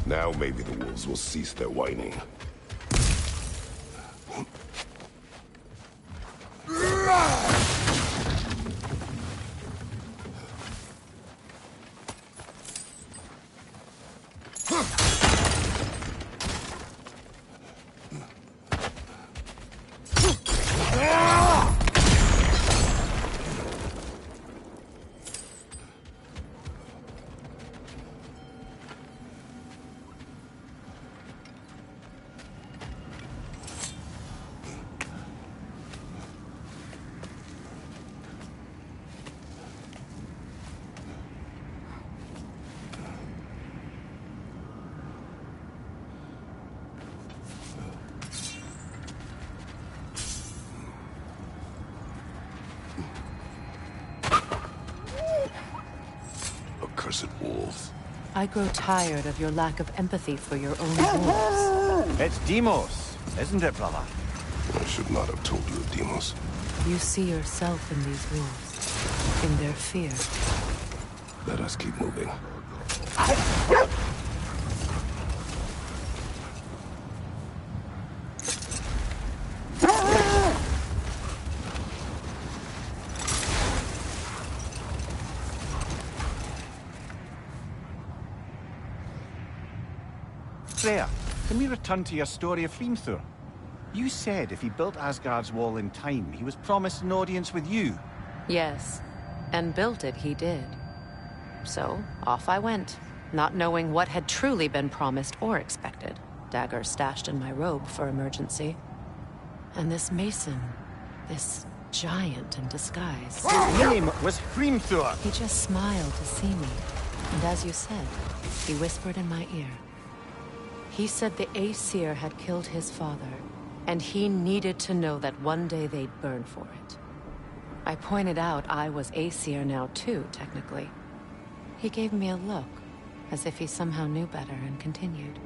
Now maybe the wolves will cease their whining. Accursed wolves. I grow tired of your lack of empathy for your own wolves. It's Demos, isn't it, brother? I should not have told you of Demos. You see yourself in these wolves, in their fear. Let us keep moving. Freya, can we return to your story of Hrimthur? You said if he built Asgard's wall in time, he was promised an audience with you. Yes, and built it he did. So, off I went, not knowing what had truly been promised or expected. Dagger stashed in my robe for emergency. And this mason, this giant in disguise. His name was Hrimthur! He just smiled to see me, and as you said, he whispered in my ear. He said the Aesir had killed his father, and he needed to know that one day they'd burn for it. I pointed out I was Aesir now too, technically. He gave me a look, as if he somehow knew better, and continued.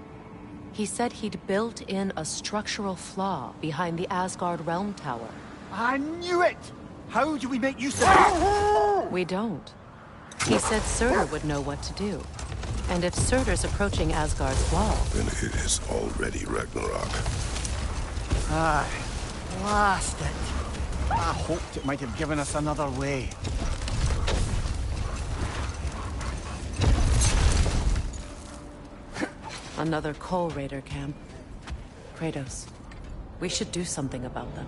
He said he'd built in a structural flaw behind the Asgard Realm Tower. I knew it! How do we make use of it? We don't. He said Surtur would know what to do. And if Surtur's approaching Asgard's wall... Then it is already Ragnarok. Aye. Blast it. I hoped it might have given us another way. Another Coal Raider camp. Kratos, we should do something about them.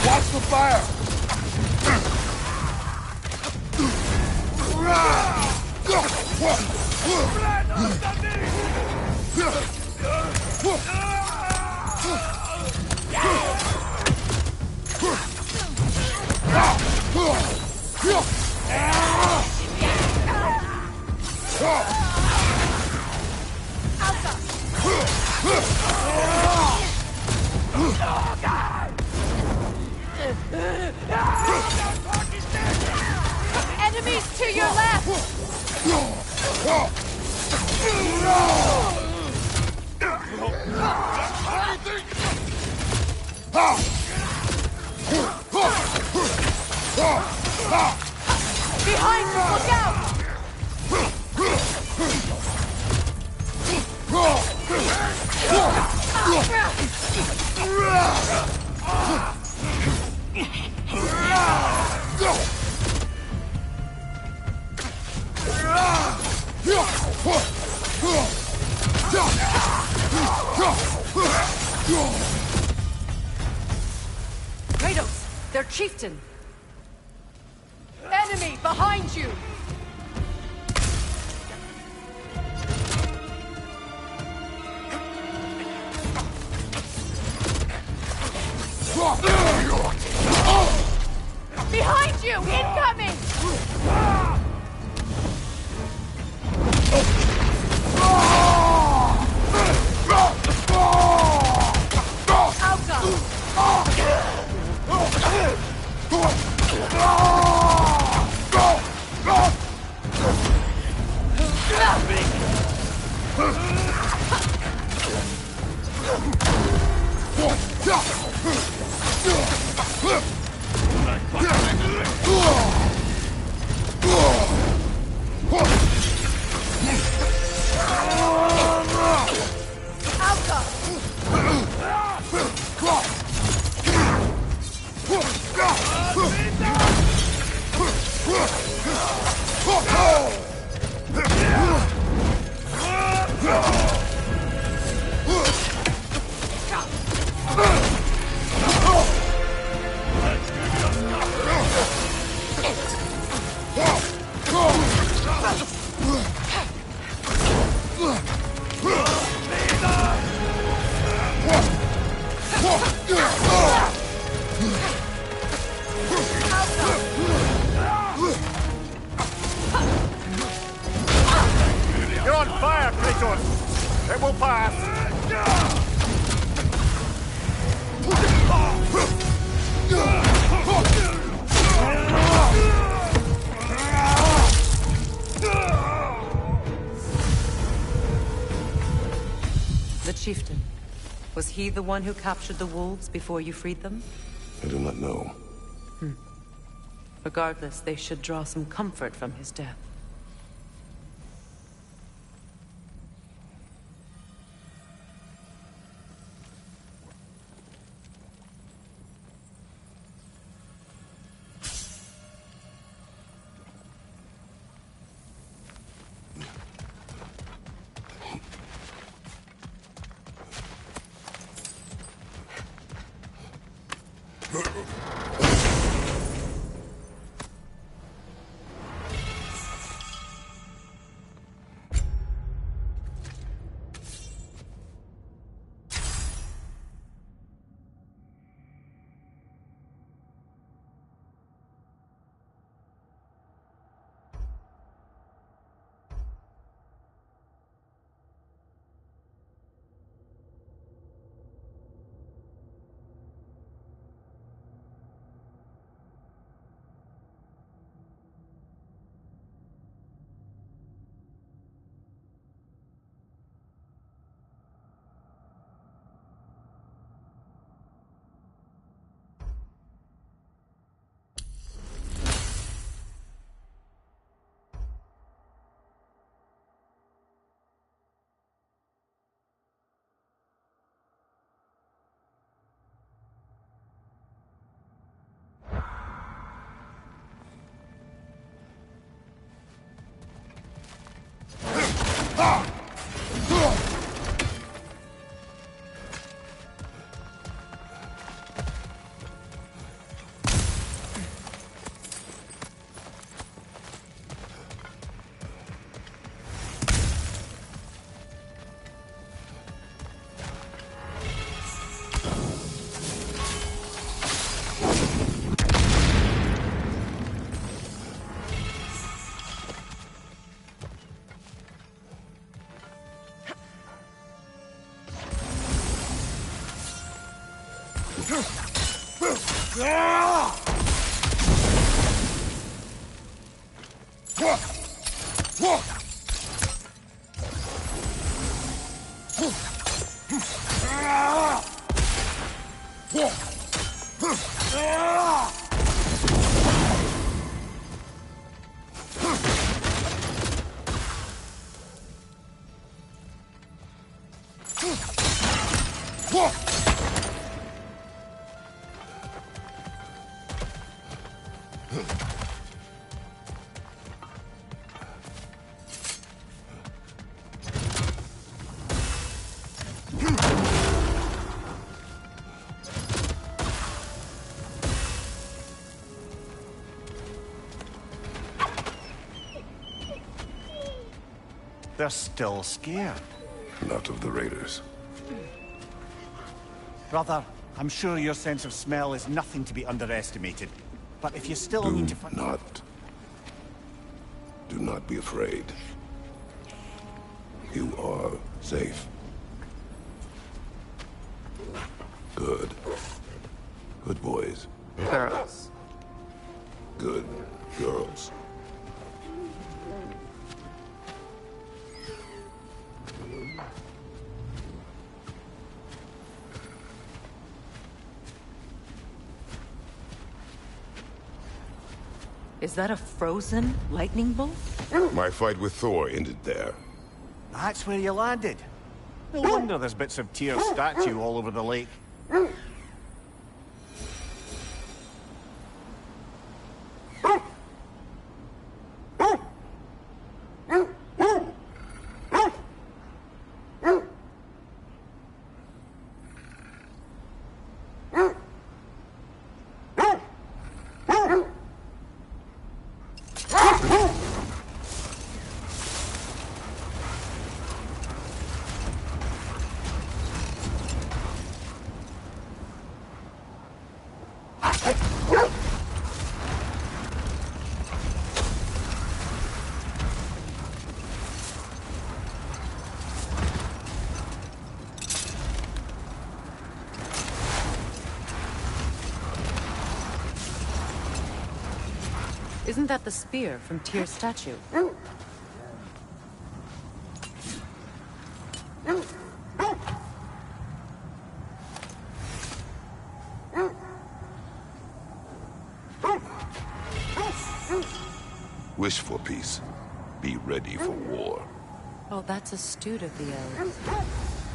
Watch the fire! Enemies to your left! Behind you, look out! Kratos, their chieftain! Enemy behind you! Behind you! Incoming! Outcome! You're on fire, Kratos! It will pass! The chieftain. Was he the one who captured the wolves before you freed them? I do not know. Regardless, they should draw some comfort from his death. They're still scared. Not of the raiders. Brother, I'm sure your sense of smell is nothing to be underestimated. But if you still need to find... Do not be afraid. You are safe. Good. Good boys. Girls. Good girls. Is that a frozen lightning bolt? My fight with Thor ended there. That's where you landed. No wonder there's bits of Tyr's statue all over the lake. Isn't that the spear from Tyr's statue? Wish for peace. Be ready for war. Oh, that's astute of the elves.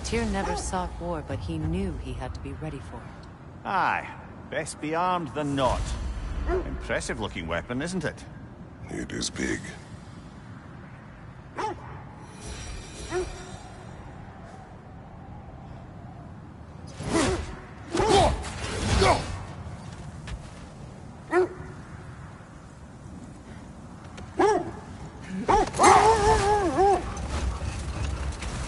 Tyr never sought war, but he knew he had to be ready for it. Aye, best be armed than not. Impressive looking weapon, isn't it? It is big.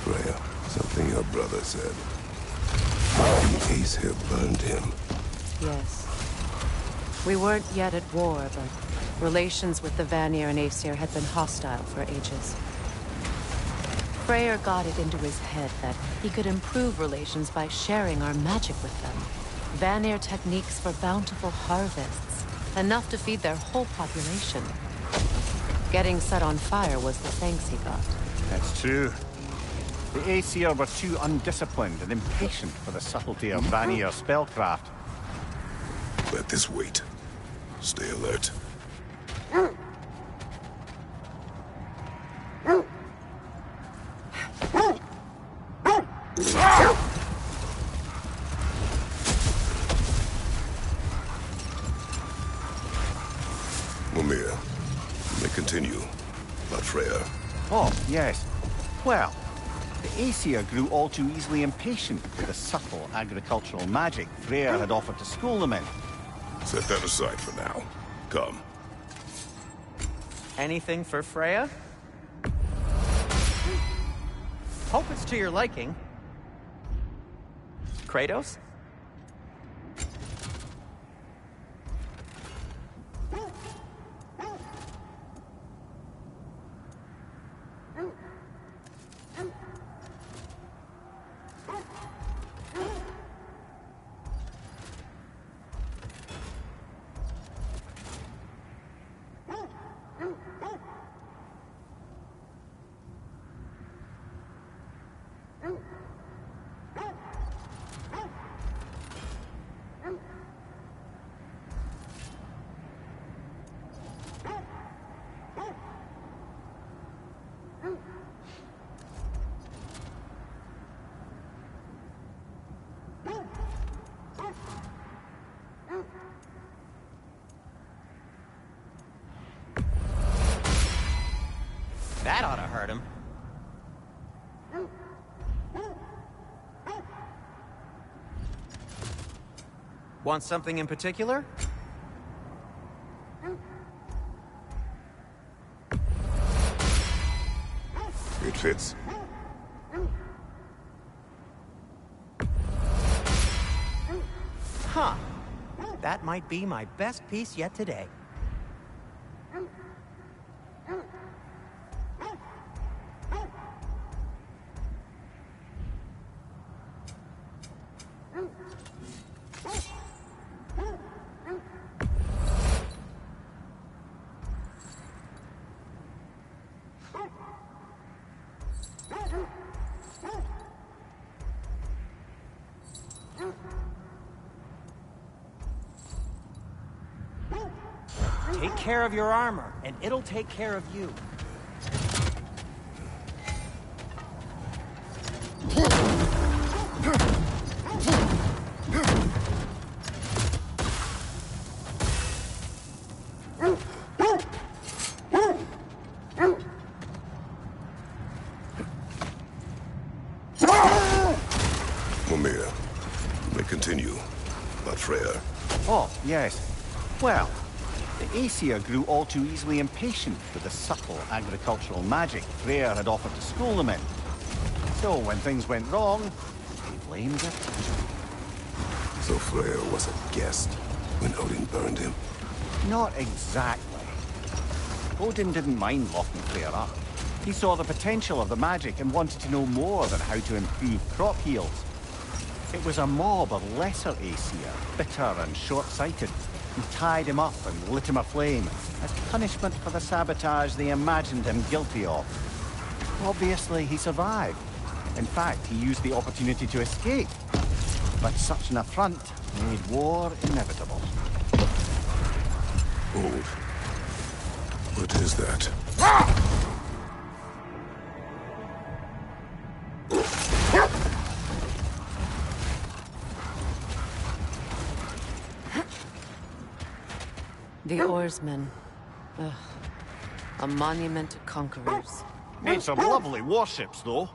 Freya, something your brother said. The Aesir burned him. Yes. We weren't yet at war, but relations with the Vanir and Aesir had been hostile for ages. Freyr got it into his head that he could improve relations by sharing our magic with them. Vanir techniques for bountiful harvests, enough to feed their whole population. Getting set on fire was the thanks he got. That's true. The Aesir were too undisciplined and impatient for the subtlety of Vanir spellcraft. Let this wait. Stay alert. Mimir, you may continue. About Freya. Oh, yes. Well, the Aesir grew all too easily impatient with the subtle agricultural magic Freyr had offered to school them in. Set that aside for now. Come. Anything for Freya? Hope it's to your liking. Kratos? That ought to hurt him. Want something in particular? It fits. Huh. That might be my best piece yet today. Take care of your armor, and it'll take care of you. Mimir, you may continue. About Freya. Oh, yes. Well, the Aesir grew all too easily impatient with the subtle agricultural magic Freya had offered to school them in. So when things went wrong, they blamed it. So Freya was a guest when Odin burned him. Not exactly. Odin didn't mind locking Freya up. He saw the potential of the magic and wanted to know more than how to improve crop yields. It was a mob of lesser Aesir, bitter and short-sighted, who tied him up and lit him aflame as punishment for the sabotage they imagined him guilty of. Obviously, he survived. In fact, he used the opportunity to escape. But such an affront made war inevitable. Old. What is that? The oarsmen. Ugh. A monument to conquerors. Made some lovely warships, though.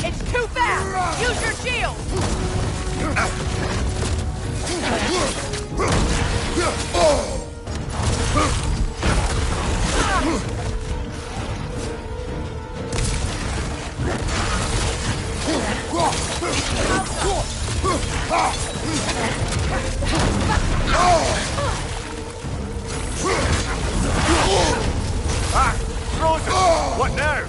It's too fast! Use your shield! Ah! Frozen! What now?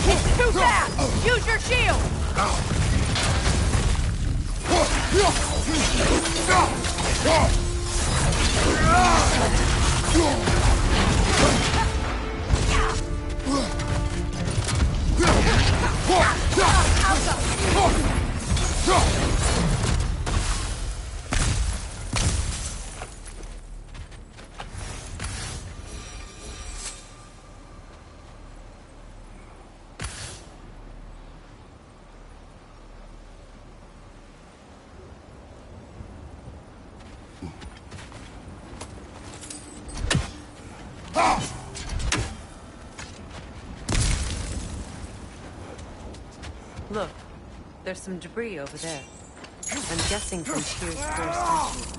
It's too fast! Use your shield! Look, there's some debris over there. I'm guessing from Tyr's first statue.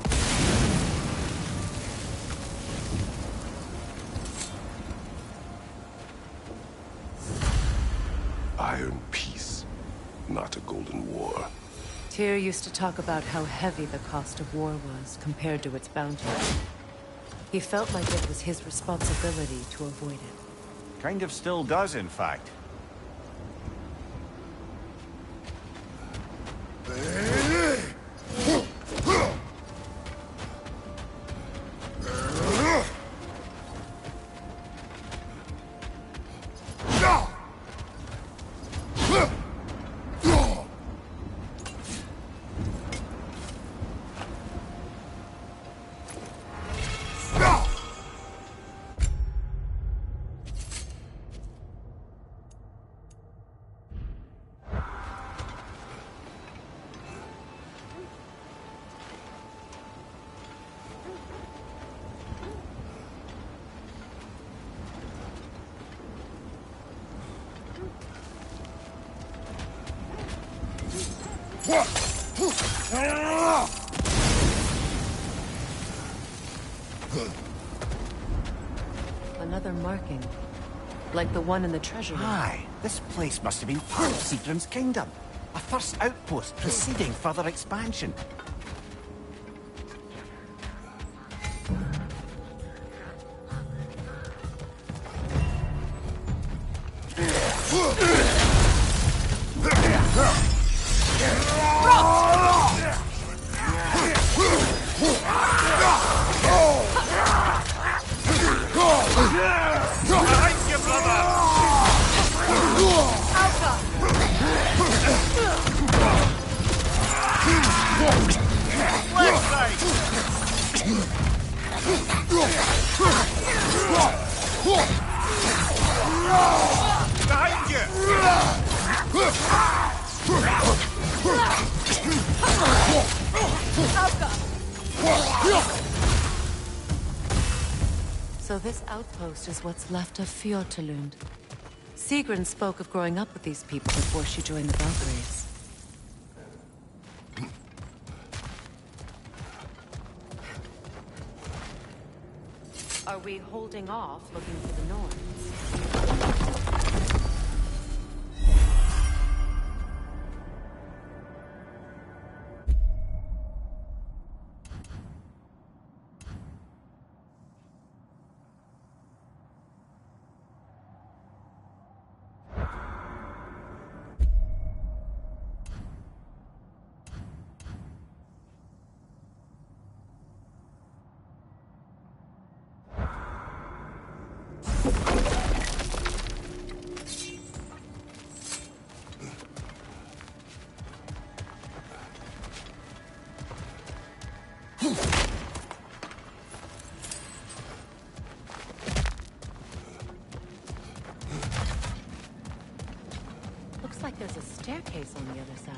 Iron peace, not a golden war. Tyr used to talk about how heavy the cost of war was compared to its bounty. He felt like it was his responsibility to avoid it. Kind of still does, in fact. Another marking. Like the one in the treasure room. Aye, this place must have been part of Siegfried's kingdom. A first outpost preceding further expansion. So this outpost is what's left of Fjortulund. Sigrun spoke of growing up with these people before she joined the Valkyries. Are we holding off looking for the Norns? Looks like there's a staircase on the other side.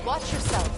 Watch yourself.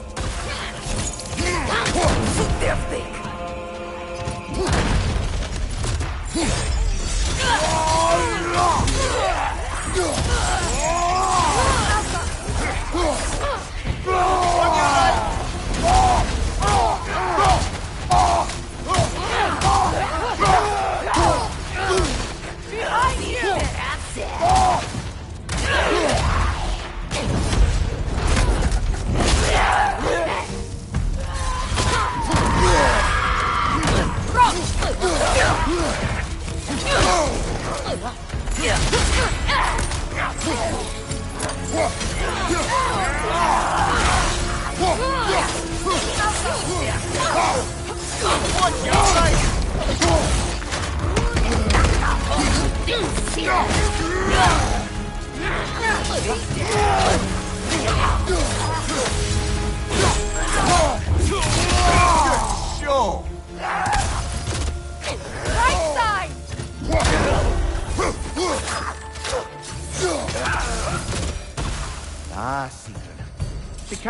Right side!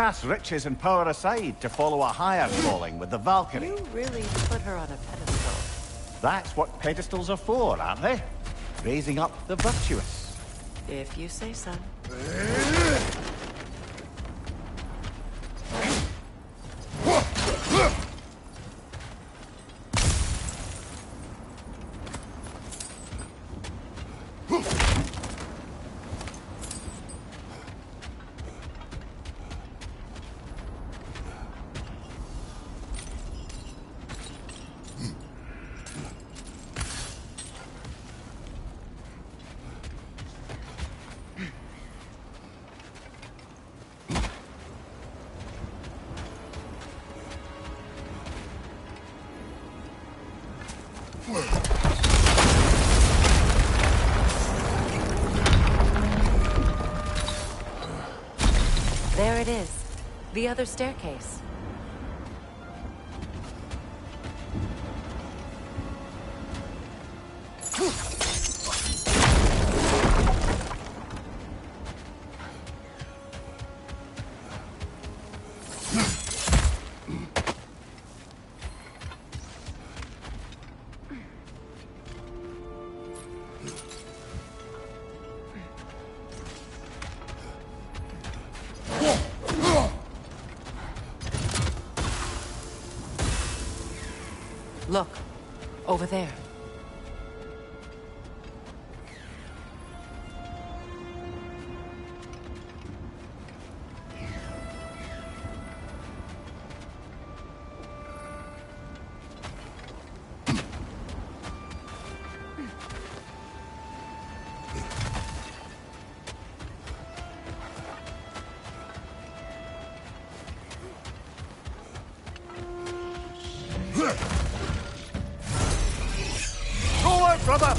cast riches and power aside to follow a higher calling with the Valkyrie. You really put her on a pedestal. That's what pedestals are for, aren't they? Raising up the virtuous. If you say so. There it is. The other staircase. Look, over there. Brother!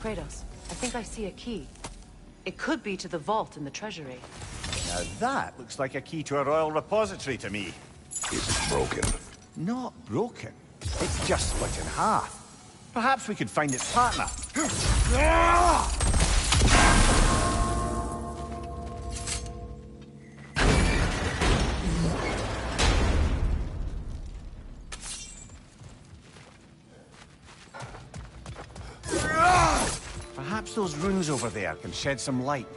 Kratos, I think I see a key. It could be to the vault in the treasury. Now that looks like a key to a royal repository to me. It's broken. Not broken. It's just split in half. Perhaps we could find its partner. Perhaps those runes over there can shed some light.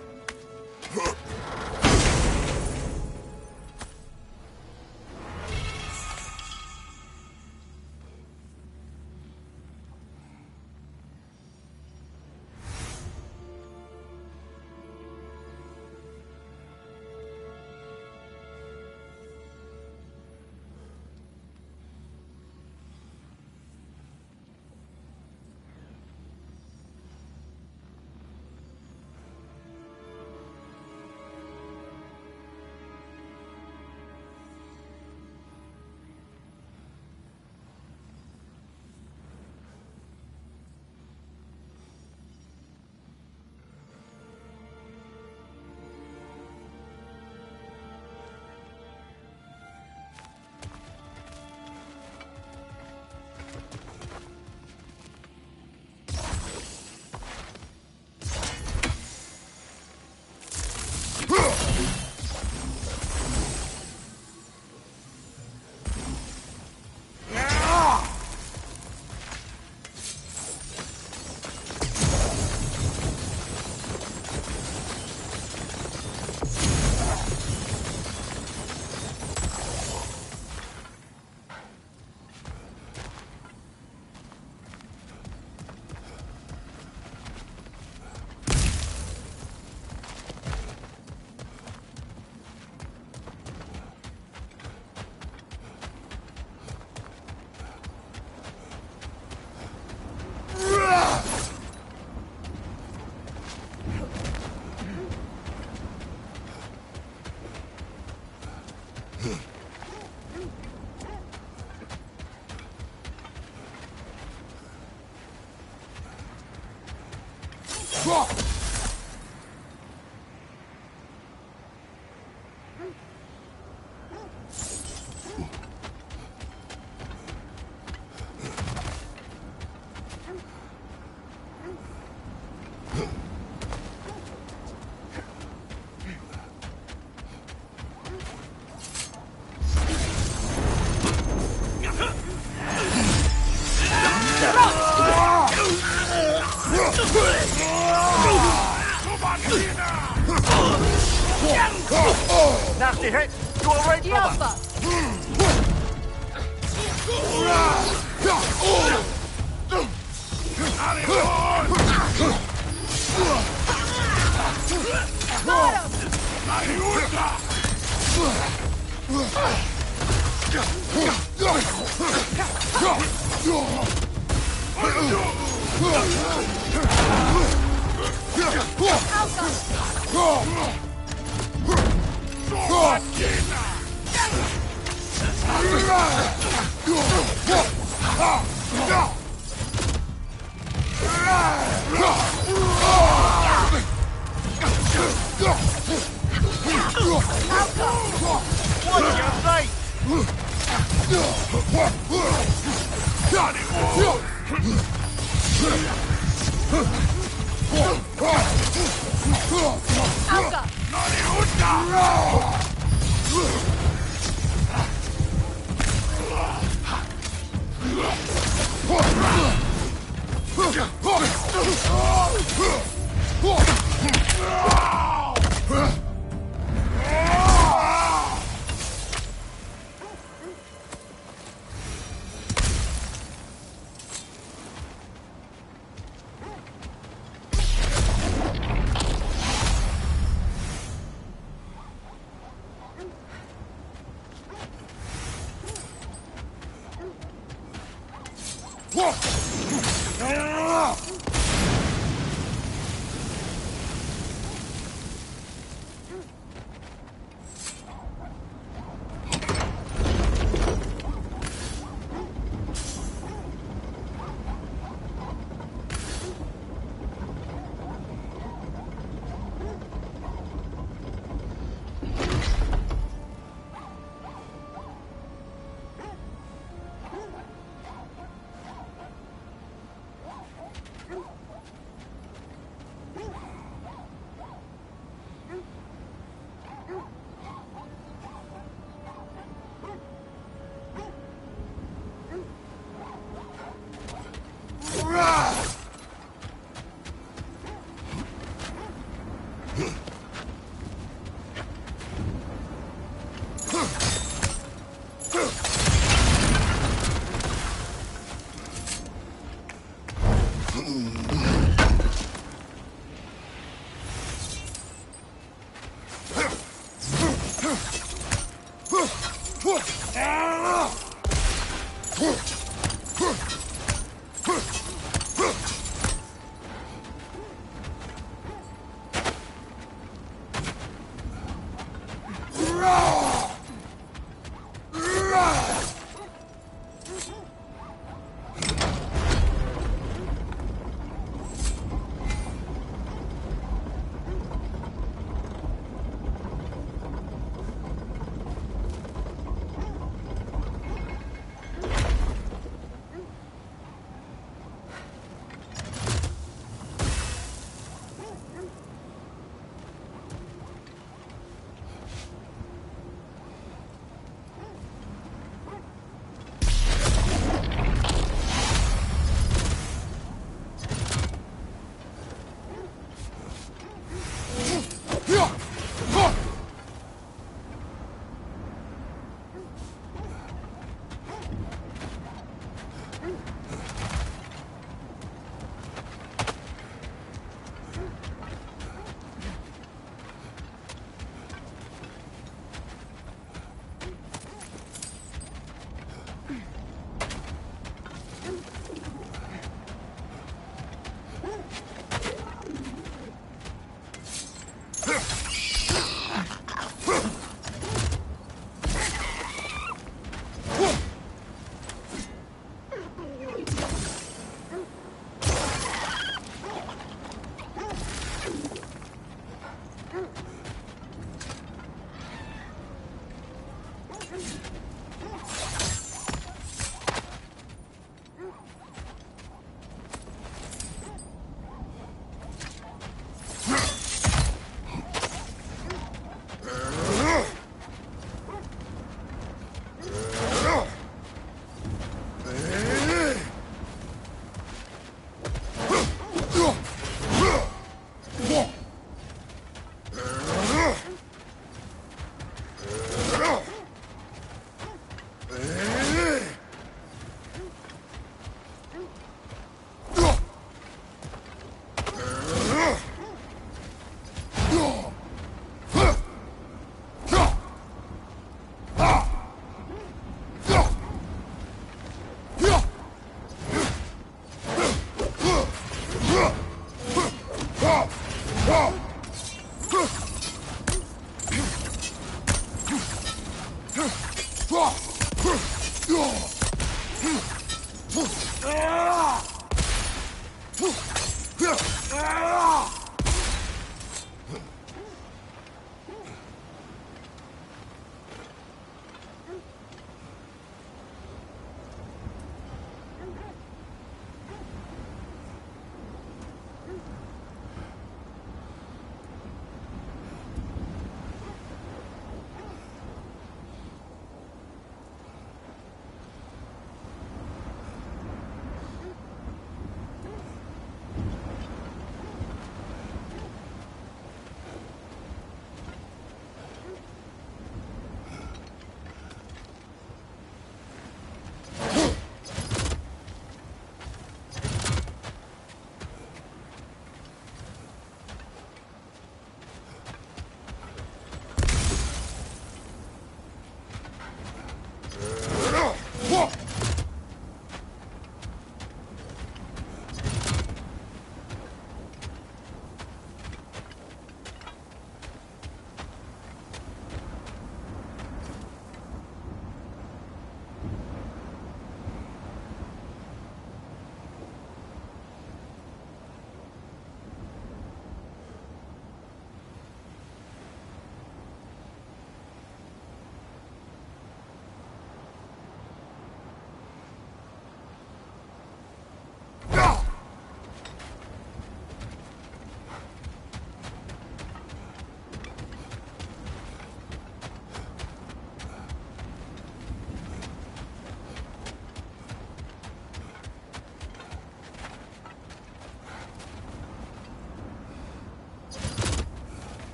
Nasty hit. You all right, brother?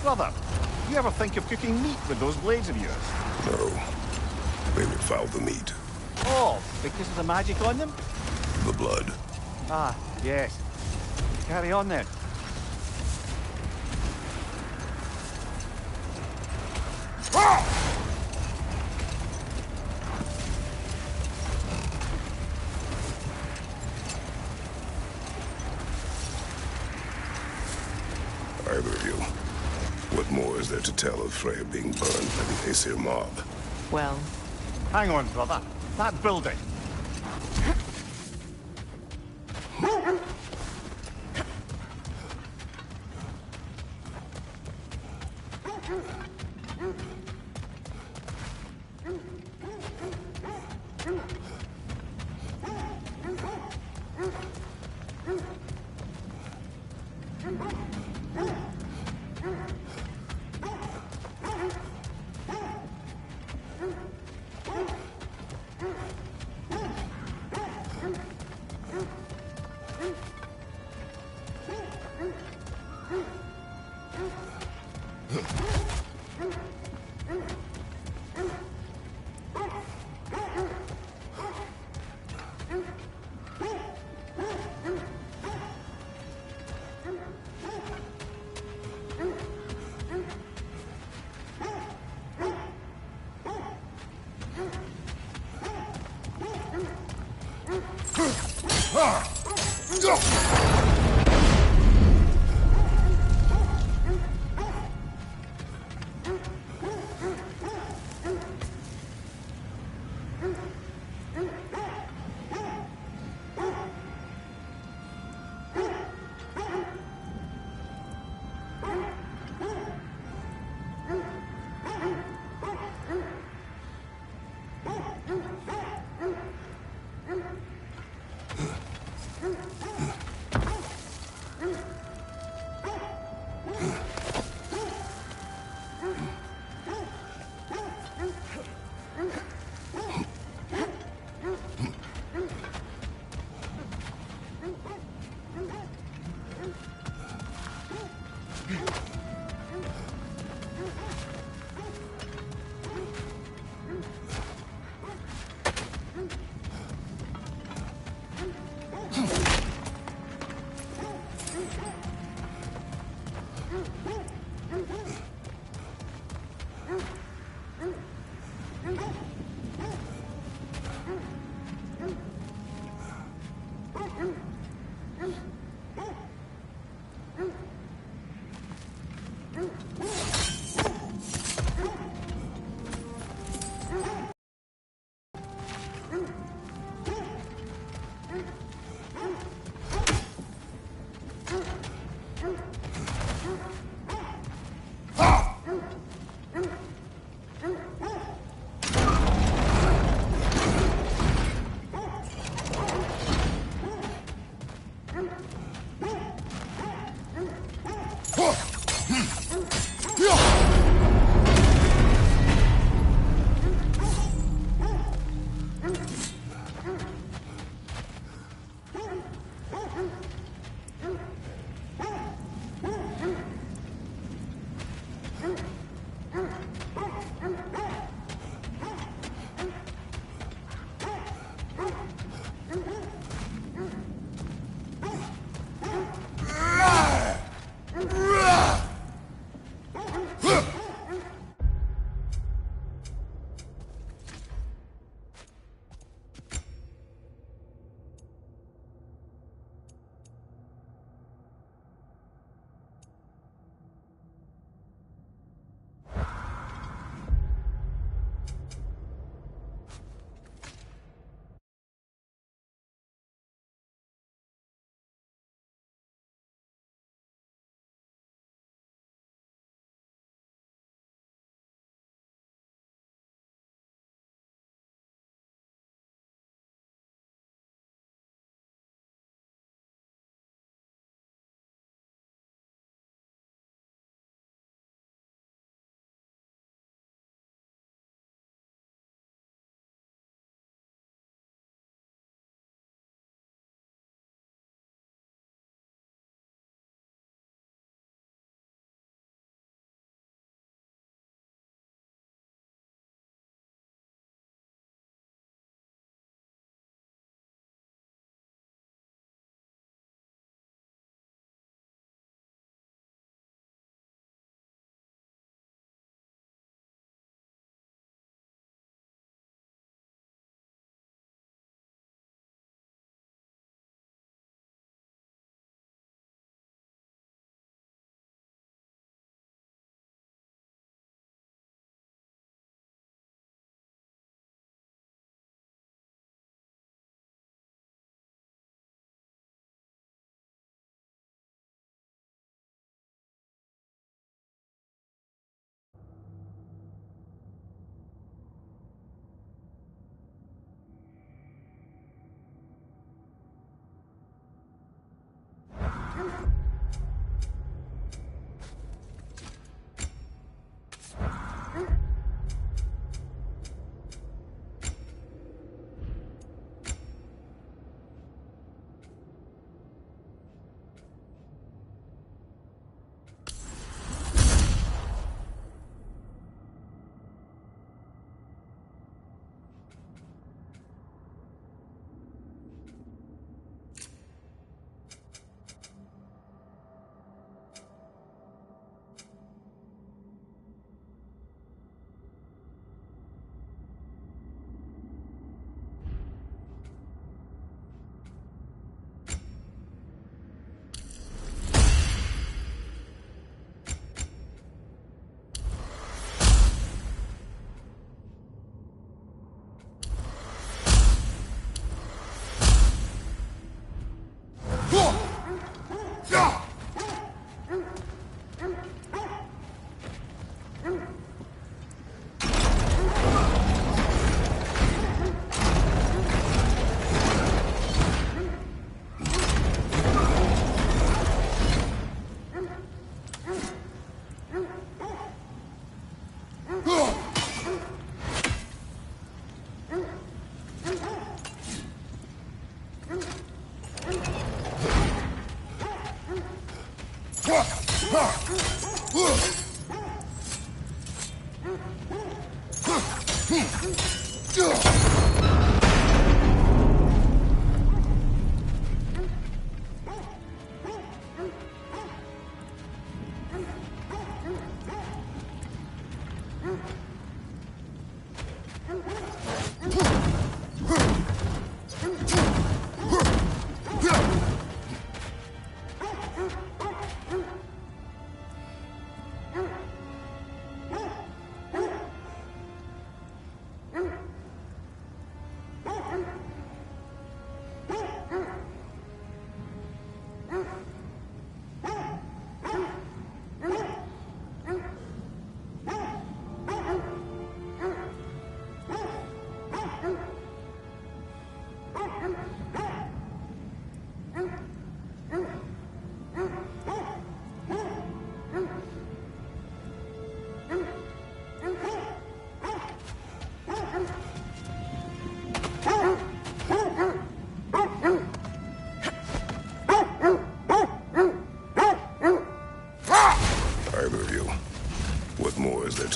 Brother, you ever think of cooking meat with those blades of yours? No. They would foul the meat. Oh, because of the magic on them? The blood. Ah, yes. Carry on then. Either of you. What more is there to tell of Freya being burned by the Aesir mob? Well, Hang on, brother. That building.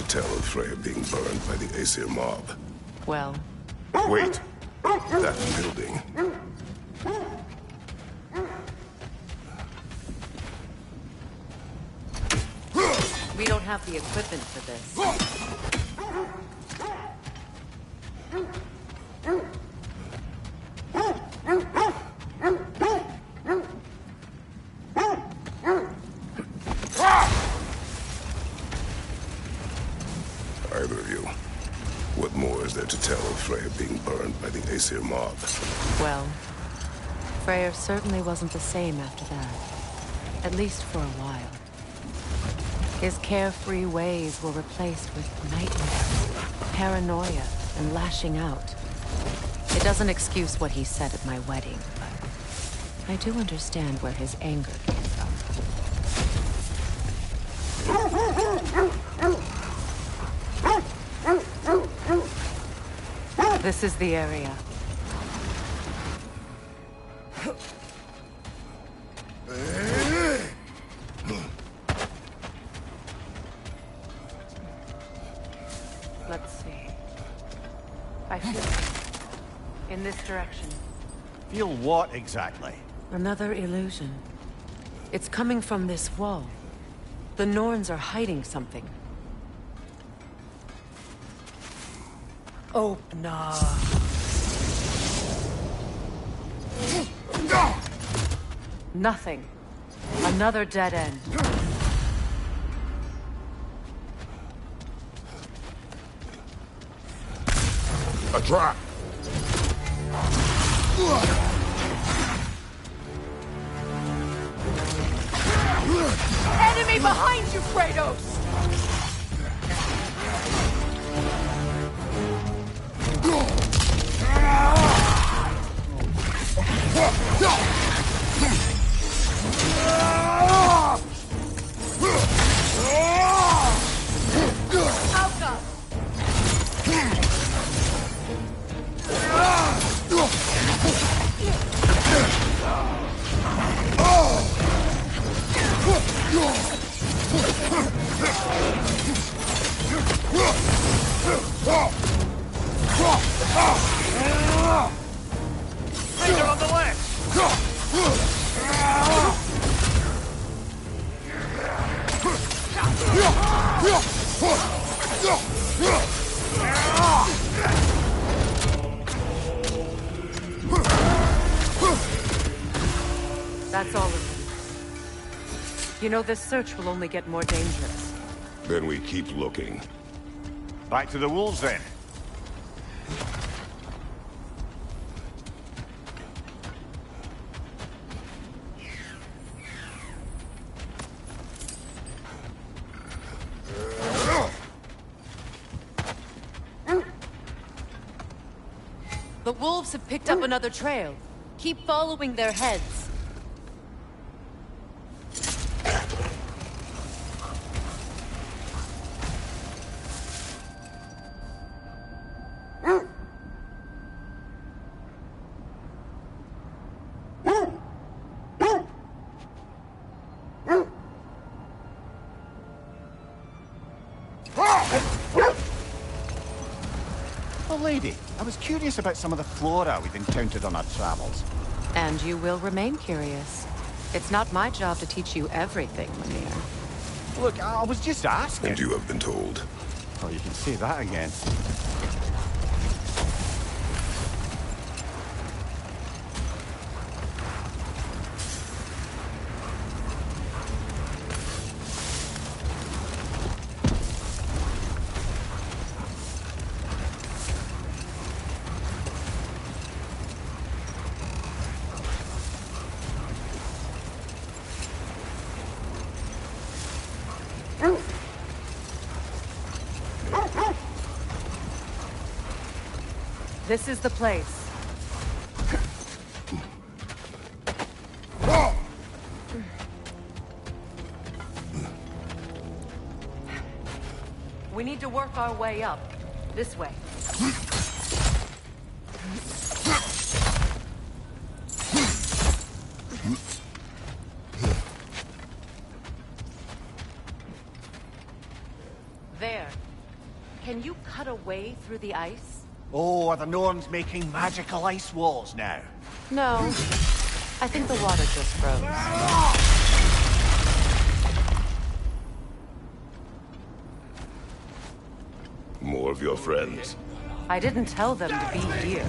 Tell of Freya being burned by the Aesir mob. Well? Wait. That building. We don't have the equipment for this. Either of you, what more is there to tell of Freya being burned by the Aesir mob? Well, Freyr certainly wasn't the same after that. At least for a while. His carefree ways were replaced with nightmares, paranoia, and lashing out. It doesn't excuse what he said at my wedding, but I do understand where his anger came from. This is the area. Let's see. I feel it. In this direction. Feel what exactly? Another illusion. It's coming from this wall. The Norns are hiding something. Oh, no. Nothing. Another dead end. A trap! Enemy behind you, Kratos! Outcome! Finger on the left! That's all of them. You know, this search will only get more dangerous. Then we keep looking. Back to the wolves then. The wolves have picked up another trail. Keep following their heads. Oh, lady, I was curious about some of the flora we've encountered on our travels. And you will remain curious. It's not my job to teach you everything, Mimir. Look, I was just asking. And you have been told. Oh, you can say that again. This is the place. We need to work our way up. This way. There. Can you cut a way through the ice? Oh, are the Norns making magical ice walls now? No. I think the water just froze. More of your friends. I didn't tell them to be here.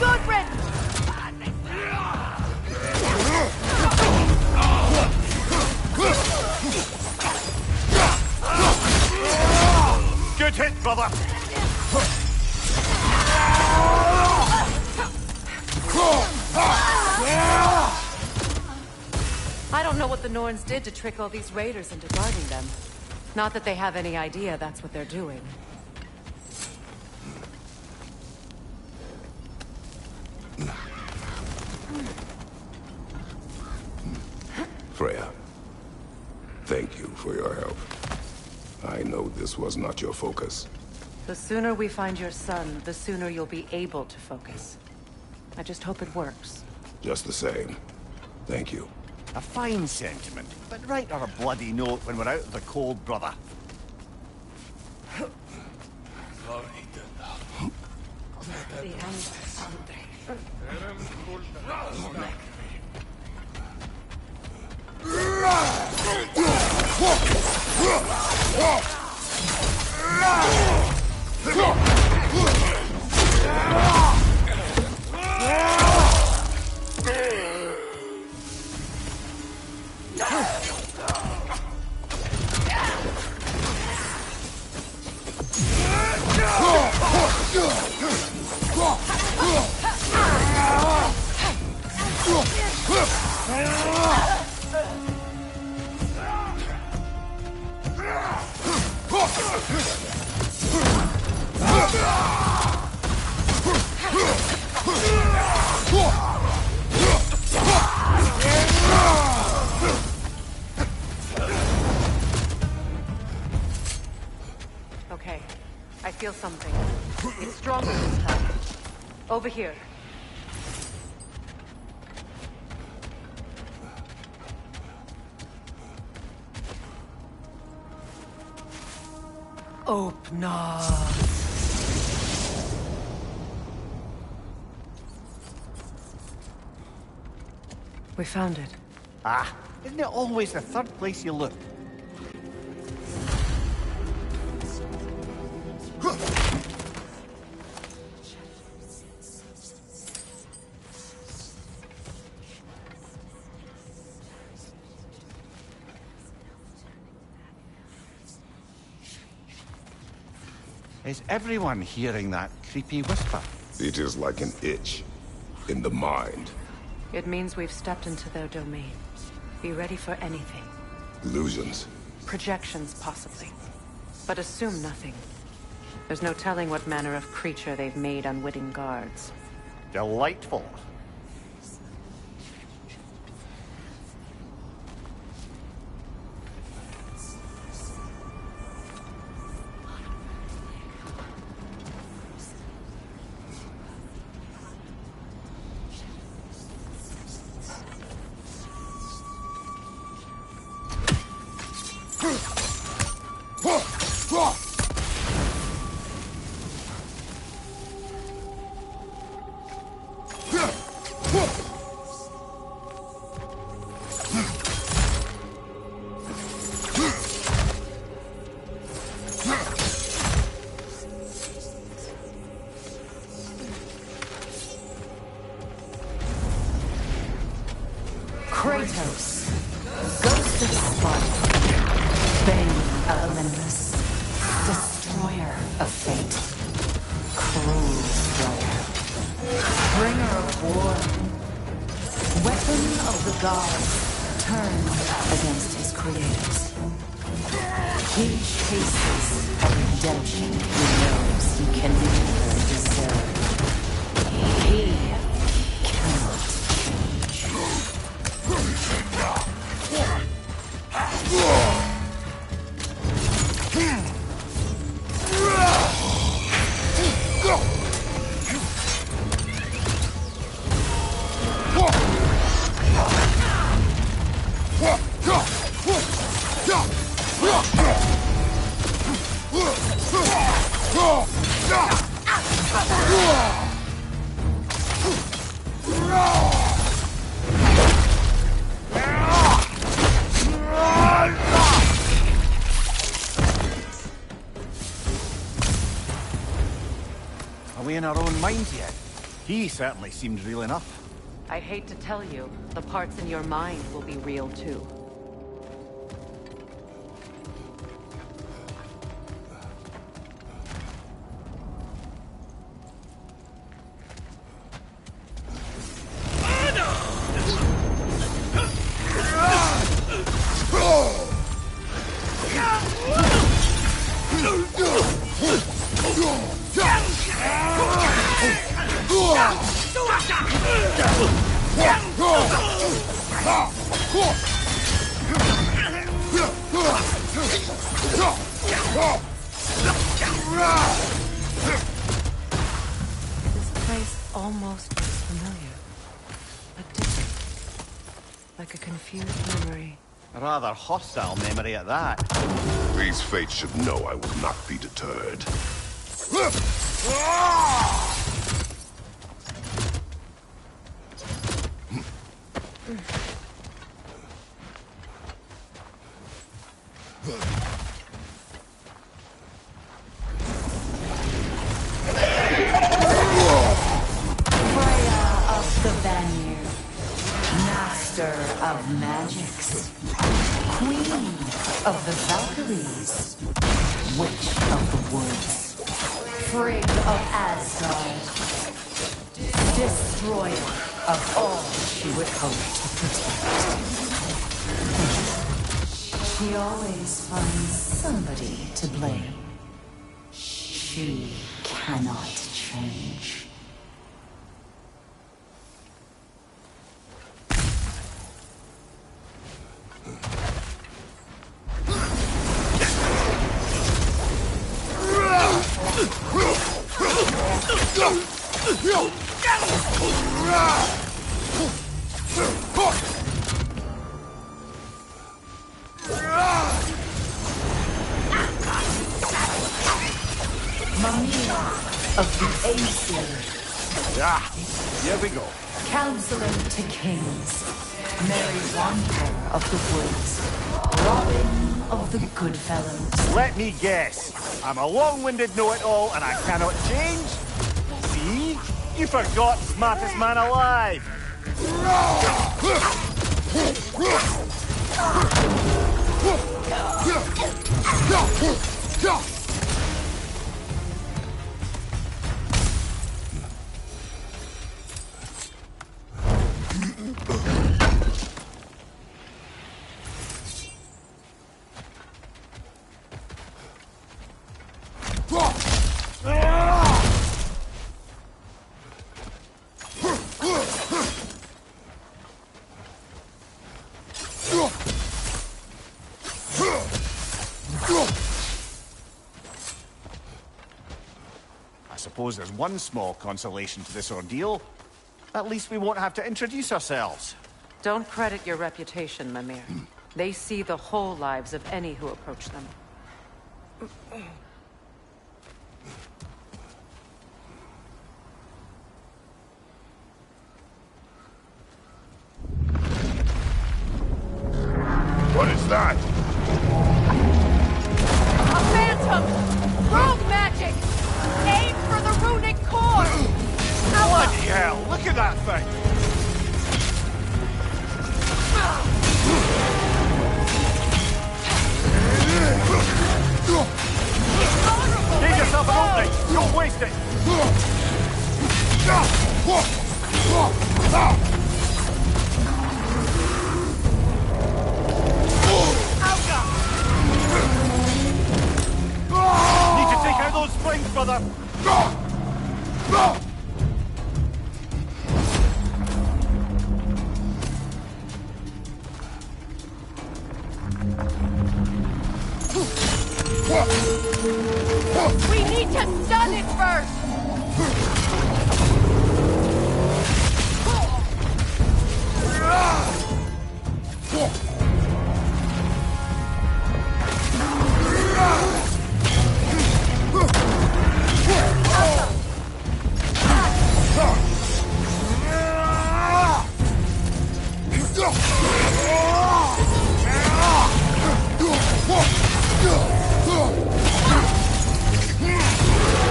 Good riddance! Good hit, brother! I don't know what the Norns did to trick all these raiders into guarding them. Not that they have any idea that's what they're doing. Freya, thank you for your help. I know this was not your focus. The sooner we find your son, the sooner you'll be able to focus. I just hope it works. Just the same, thank you. A fine sentiment, but write her a bloody note when we're out of the cold, brother. Okay, I feel something. It's stronger this time. Over here. Olmak. We found it. Ah, isn't it always the third place you look? Is everyone hearing that creepy whisper? It is like an itch in the mind. It means we've stepped into their domain. Be ready for anything. Illusions. Projections, possibly. But assume nothing. There's no telling what manner of creature they've made unwitting guards. Delightful. Kratos, Ghost of Sparta, Bane of Olympus, Destroyer of Fate, Cruel Destroyer, Bringer of War, weapon of the gods turned against his creators. He chases a redemption he knows he can never deserve. He cannot Are we in our own minds yet? He certainly seemed real enough. I hate to tell you, the parts in your mind will be real too. This place almost looks familiar, but different. Like a confused memory. A rather hostile memory at that. These fates should know I will not be deterred. Of magics, Queen of the Valkyries, Witch of the Woods, Frigg of Asgard, Destroyer of all she would hope to protect. She always finds somebody to blame. She cannot change. Of the Aesir. Here we go. Counselor to kings. Merry Wanderer of the woods. Robin of the Goodfellows. Let me guess. I'm a long-winded know-it-all and I cannot change? See? You forgot smartest man alive. I suppose there's one small consolation to this ordeal. At least we won't have to introduce ourselves. Don't credit your reputation, Mimir. They see the whole lives of any who approach them. What is that? A phantom! Rogue magic! Aim for the runic core! Bloody hell, look at that thing! Give yourself an opening! Don't waste it! Aim for them! We need to stun it first!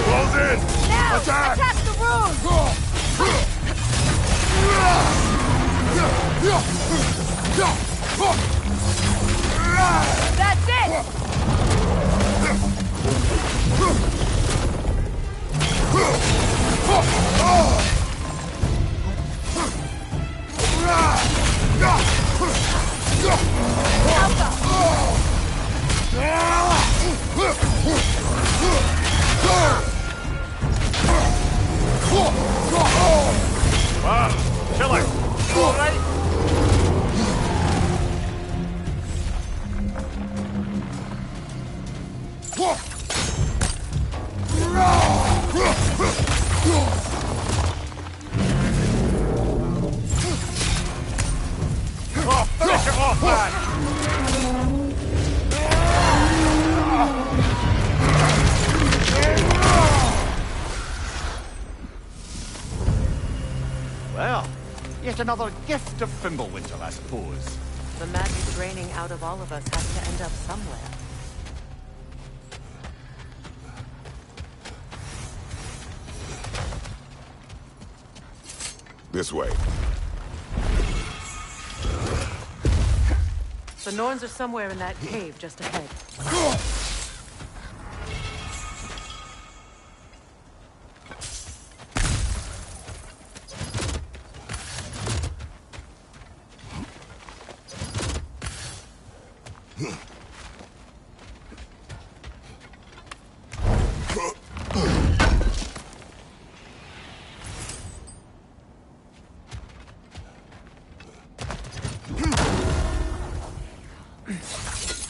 Close in! Now! Attack! Attack the room! That's it! Killer! All right? Oh, finish it off, man! Well, yet another gift of Fimbulwinter, I suppose. The magic draining out of all of us has to end up somewhere. This way. The Norns are somewhere in that cave just ahead.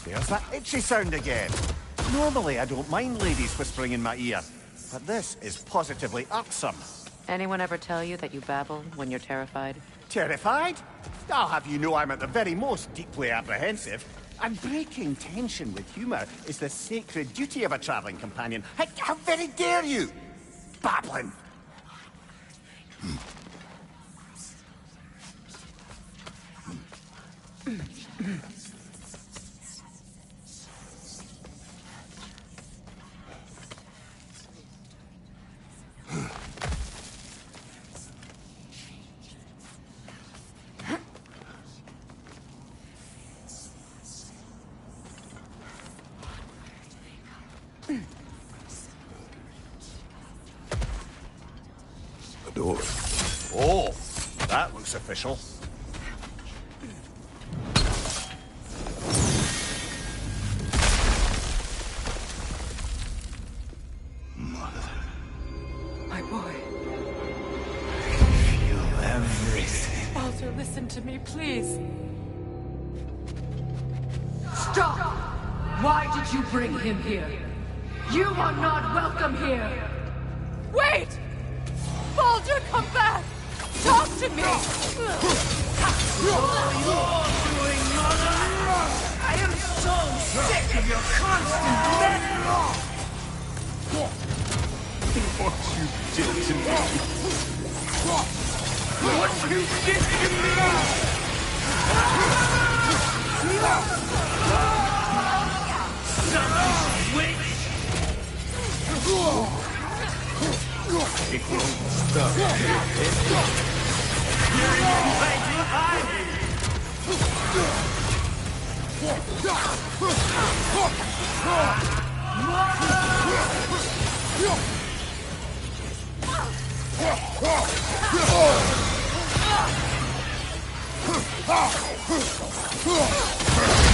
There's that itchy sound again. Normally I don't mind ladies whispering in my ear, but this is positively irksome. Anyone ever tell you that you babble when you're terrified? Terrified? I'll have you know I'm at the very most deeply apprehensive. And breaking tension with humour is the sacred duty of a travelling companion. How very dare you! Babbling! A door. Oh, that looks official. My boy. Feel everything. Walter, listen to me, please. Stop! Why did you bring him here? You are not welcome here! Wait! Baldur, come back! Talk to me! I am so sick of your constant meddling! What you did to me. What you did to me! Wait! It won't stop.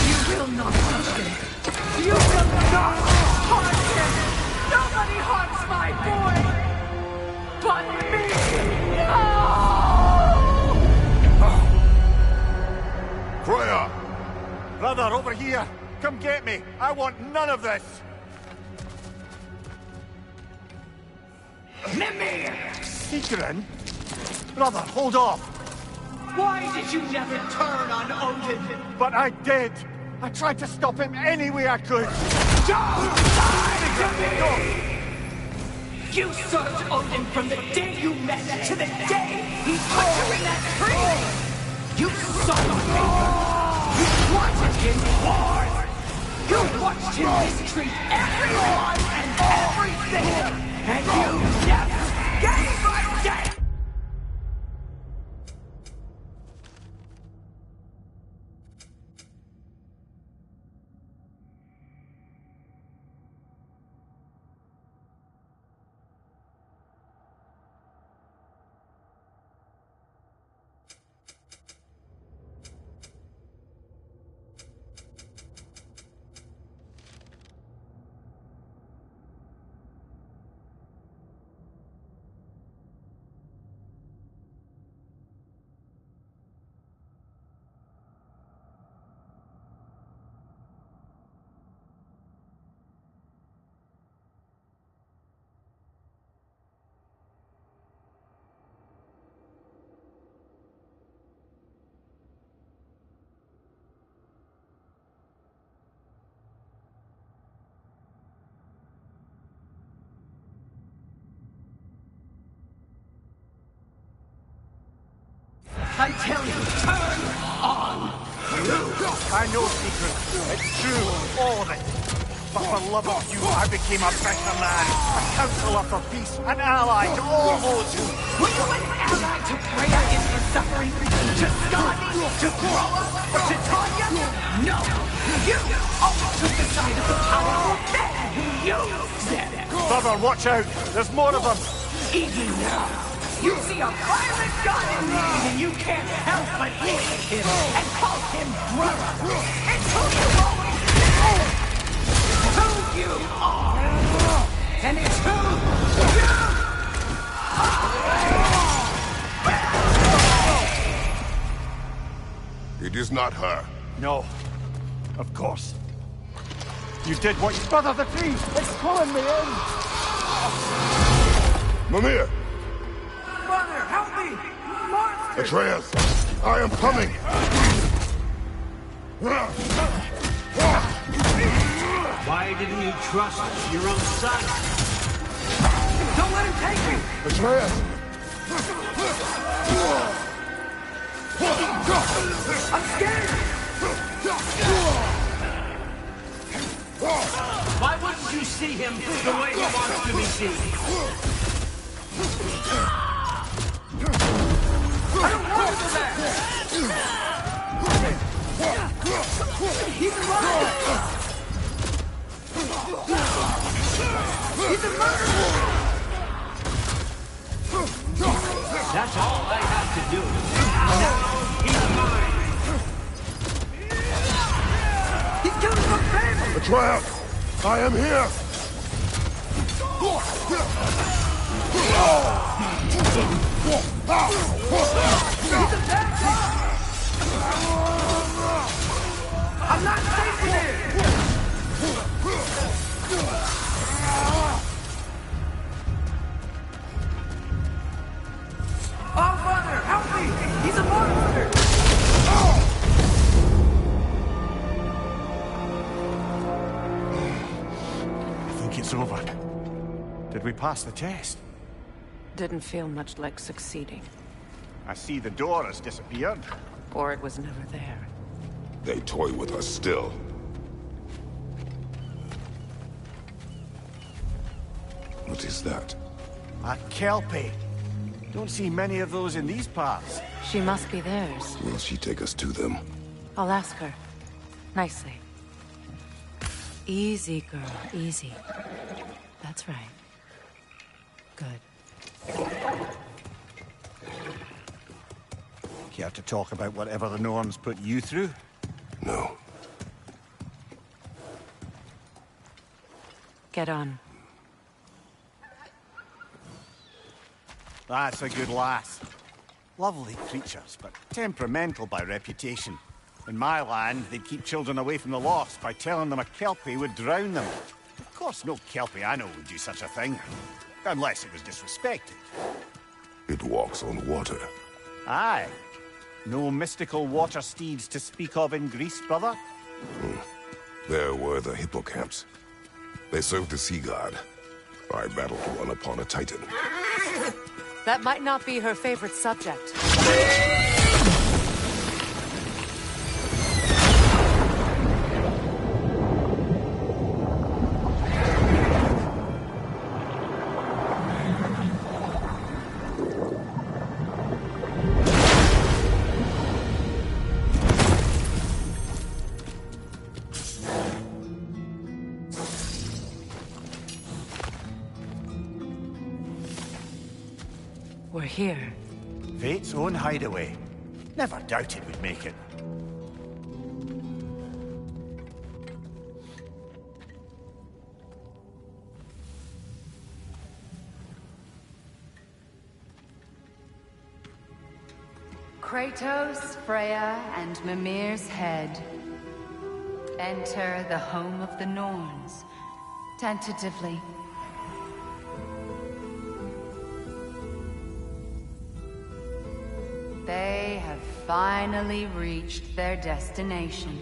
You will not touch him! You will not harm him! Nobody harms here! Come get me! I want none of this! Mimir! Secret? Brother, hold off! Why did you never turn on Odin? But I did! I tried to stop him any way I could! Don't lie to me! You served Odin from the day you met to the day he put you in that tree! You saw the paper! You wanted him wars! You watched him mistreat everyone and everything! And you never gave a damn! I tell you, turn on! I know, Secret. It's true, all of it. But for love of you, I became a better man, a counselor for peace, an ally to all those who... Were you an ally to Freya in her suffering? To Skadi? To Groa? Or to Tanya? No! You always took the side of the powerful men who used them! Brother, watch out! There's more of them! Even now, you see a violent god in me, and you can't help but look at him and call him brother. It's who you always been. Who you are. And it's who you are. It is not her. No. Of course. You did what you... Brother, the tree! It's pulling me in! Mimir! Mother, help me! Monster! Atreus! I am coming! Why didn't you trust your own son? Don't let him take me! Atreus! I'm scared! Why wouldn't you see him the way he wants to be seen? I don't want to do that! He's a murderer! He's a murderer! That's all I have to do. Now he's mine. He's killing my family! Atreus! I am here! I'm not safe in here! Oh, Mother, help me! He's a monster! I think it's over. Did we pass the test? Didn't feel much like succeeding. I see the door has disappeared. Or it was never there. They toy with us still. What is that? A Kelpie. Don't see many of those in these parts. She must be theirs. Will she take us to them? I'll ask her. Nicely. Easy, girl. Easy. That's right. Good. Care to talk about whatever the Norns put you through? No. Get on. That's a good lass. Lovely creatures, but temperamental by reputation. In my land, they'd keep children away from the lost by telling them a Kelpie would drown them. Of course, no Kelpie I know would do such a thing. Unless it was disrespected. It walks on water. Aye. No mystical water steeds to speak of in Greece, brother? There were the hippocamps. They served the sea god. I battled one upon a titan. That might not be her favorite subject. We're here. Fate's own hideaway. Never doubted we'd make it. Kratos, Freya, and Mimir's head. Enter the home of the Norns. Tentatively. They have finally reached their destination.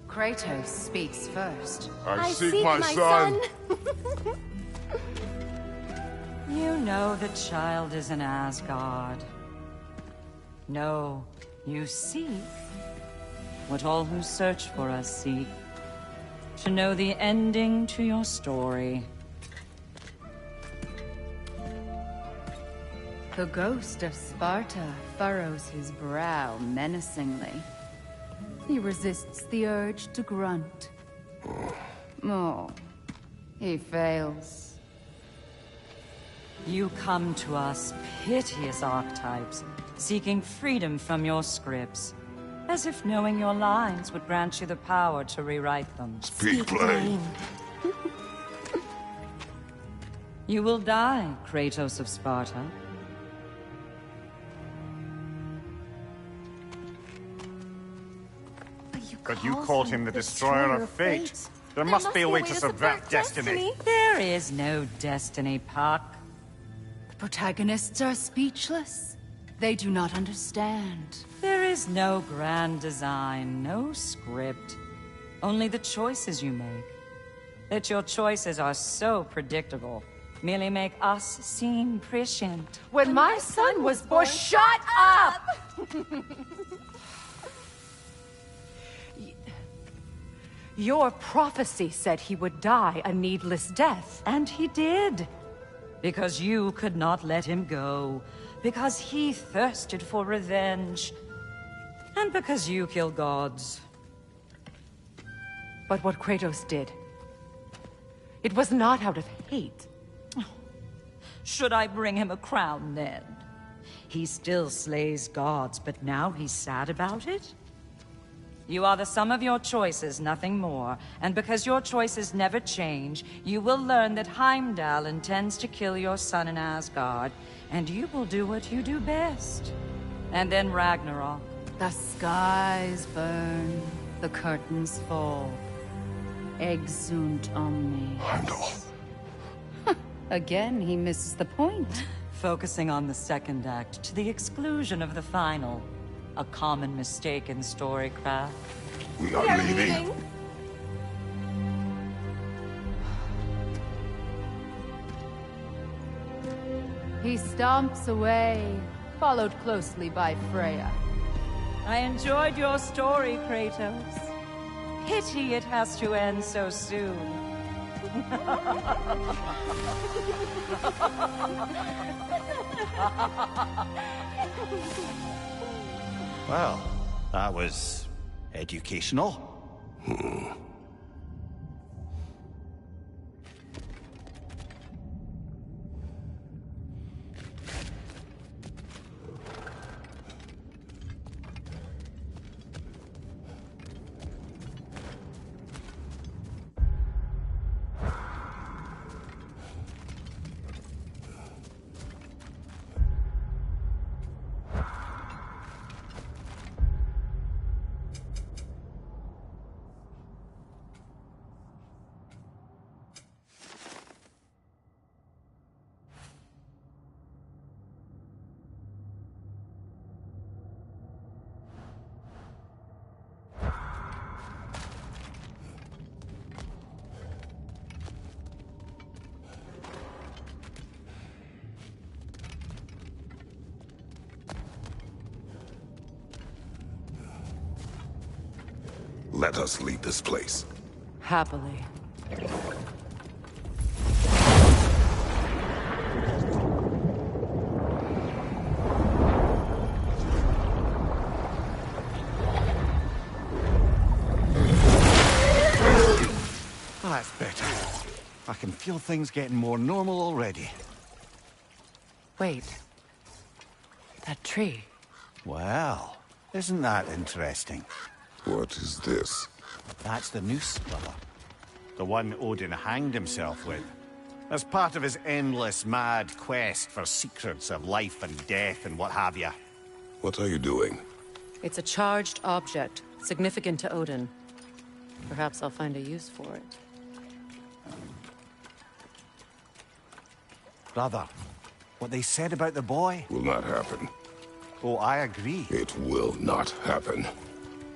Kratos speaks first. I seek my son. You know the child is in Asgard. No, you seek what all who search for us seek. To know the ending to your story. The ghost of Sparta furrows his brow menacingly. He resists the urge to grunt. Oh, he fails. You come to us, piteous archetypes, seeking freedom from your scripts. As if knowing your lines would grant you the power to rewrite them. Speak plain. You will die, Kratos of Sparta. But you called him the destroyer of fate. There must be a way to subvert destiny. There is no destiny, Puck. The protagonists are speechless. They do not understand. There is no grand design, no script. Only the choices you make. That your choices are so predictable, merely make us seem prescient. When my son was born, shut up! Your prophecy said he would die a needless death. And he did. Because you could not let him go. Because he thirsted for revenge. And because you kill gods. But what Kratos did, it was not out of hate. Should I bring him a crown then? He still slays gods, but now he's sad about it? You are the sum of your choices, nothing more. And because your choices never change, you will learn that Heimdall intends to kill your son in Asgard, and you will do what you do best. And then Ragnarok. The skies burn, the curtains fall. Exunt omni. Heimdall. Again, he misses the point. Focusing on the second act to the exclusion of the final. A common mistake in storycraft. We are leaving. He stomps away, followed closely by Freya. I enjoyed your story, Kratos. Pity it has to end so soon. Well, that was educational. Let us leave this place. Happily. That's better. I can feel things getting more normal already. Wait. That tree. Well, isn't that interesting? What is this? That's the noose, brother. The one Odin hanged himself with. As part of his endless, mad quest for secrets of life and death and what have you. What are you doing? It's a charged object, significant to Odin. Perhaps I'll find a use for it. Brother, what they said about the boy? Will not happen. Oh, I agree. It will not happen.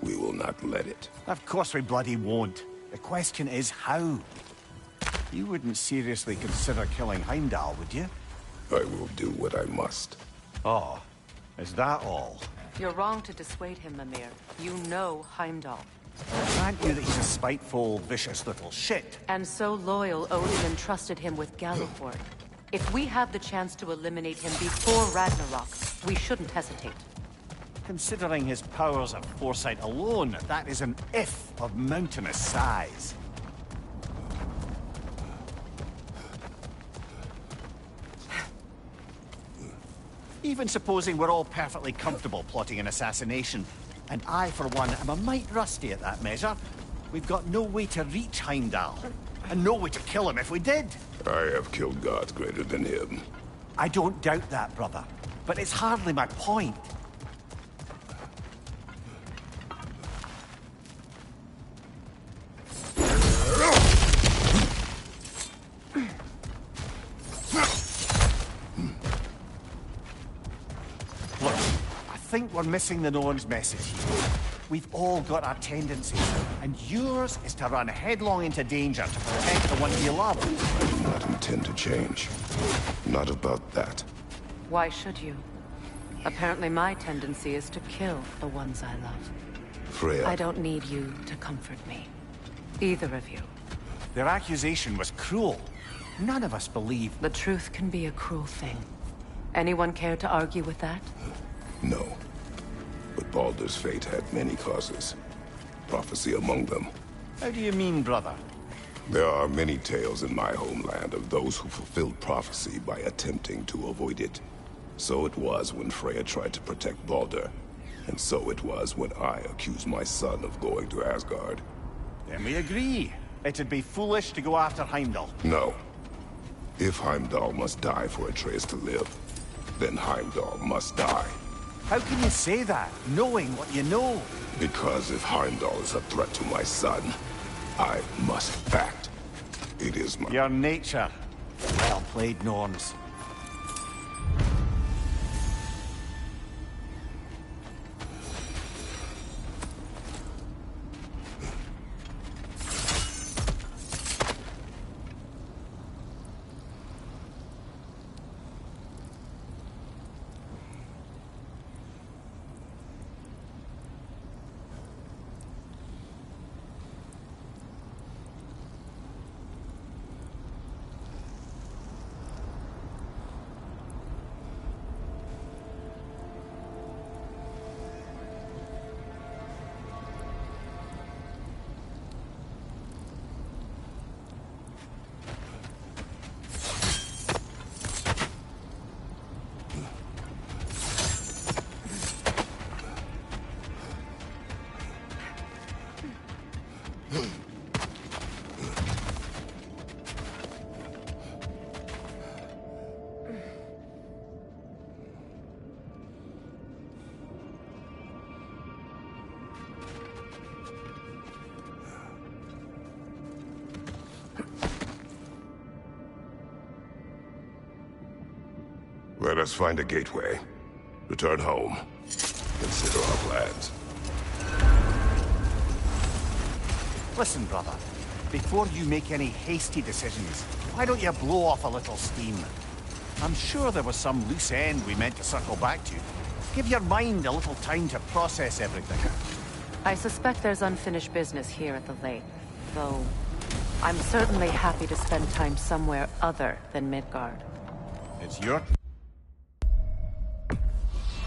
We will not let it. Of course we bloody won't. The question is how. You wouldn't seriously consider killing Heimdall, would you? I will do what I must. Oh, is that all? You're wrong to dissuade him, Mimir. You know Heimdall. Grant you that he's a spiteful, vicious little shit. And so loyal, Odin entrusted him with Galliford. If we have the chance to eliminate him before Ragnarok, we shouldn't hesitate. Considering his powers of foresight alone, that is an if of mountainous size. Even supposing we're all perfectly comfortable plotting an assassination, and I, for one, am a mite rusty at that measure, we've got no way to reach Heimdall, and no way to kill him if we did. I have killed gods greater than him. I don't doubt that, brother, but it's hardly my point. Look, I think we're missing the Norn's message here. We've all got our tendencies, and yours is to run headlong into danger to protect the one you love. I do not intend to change. Not about that. Why should you? Apparently my tendency is to kill the ones I love. Freya. I don't need you to comfort me. Either of you. Their accusation was cruel. None of us believe. The truth can be a cruel thing. Anyone care to argue with that? No. But Baldur's fate had many causes. Prophecy among them. How do you mean, brother? There are many tales in my homeland of those who fulfilled prophecy by attempting to avoid it. So it was when Freya tried to protect Baldur. And so it was when I accused my son of going to Asgard. Then we agree. It'd be foolish to go after Heimdall. No. If Heimdall must die for Atreus to live, then Heimdall must die. How can you say that, knowing what you know? Because if Heimdall is a threat to my son, I must act. It is my... Your nature. Well played, Norns. Let us find a gateway. Return home. Consider our plans. Listen, brother. Before you make any hasty decisions, why don't you blow off a little steam? I'm sure there was some loose end we meant to circle back to. Give your mind a little time to process everything. I suspect there's unfinished business here at the lake, though I'm certainly happy to spend time somewhere other than Midgard. It's your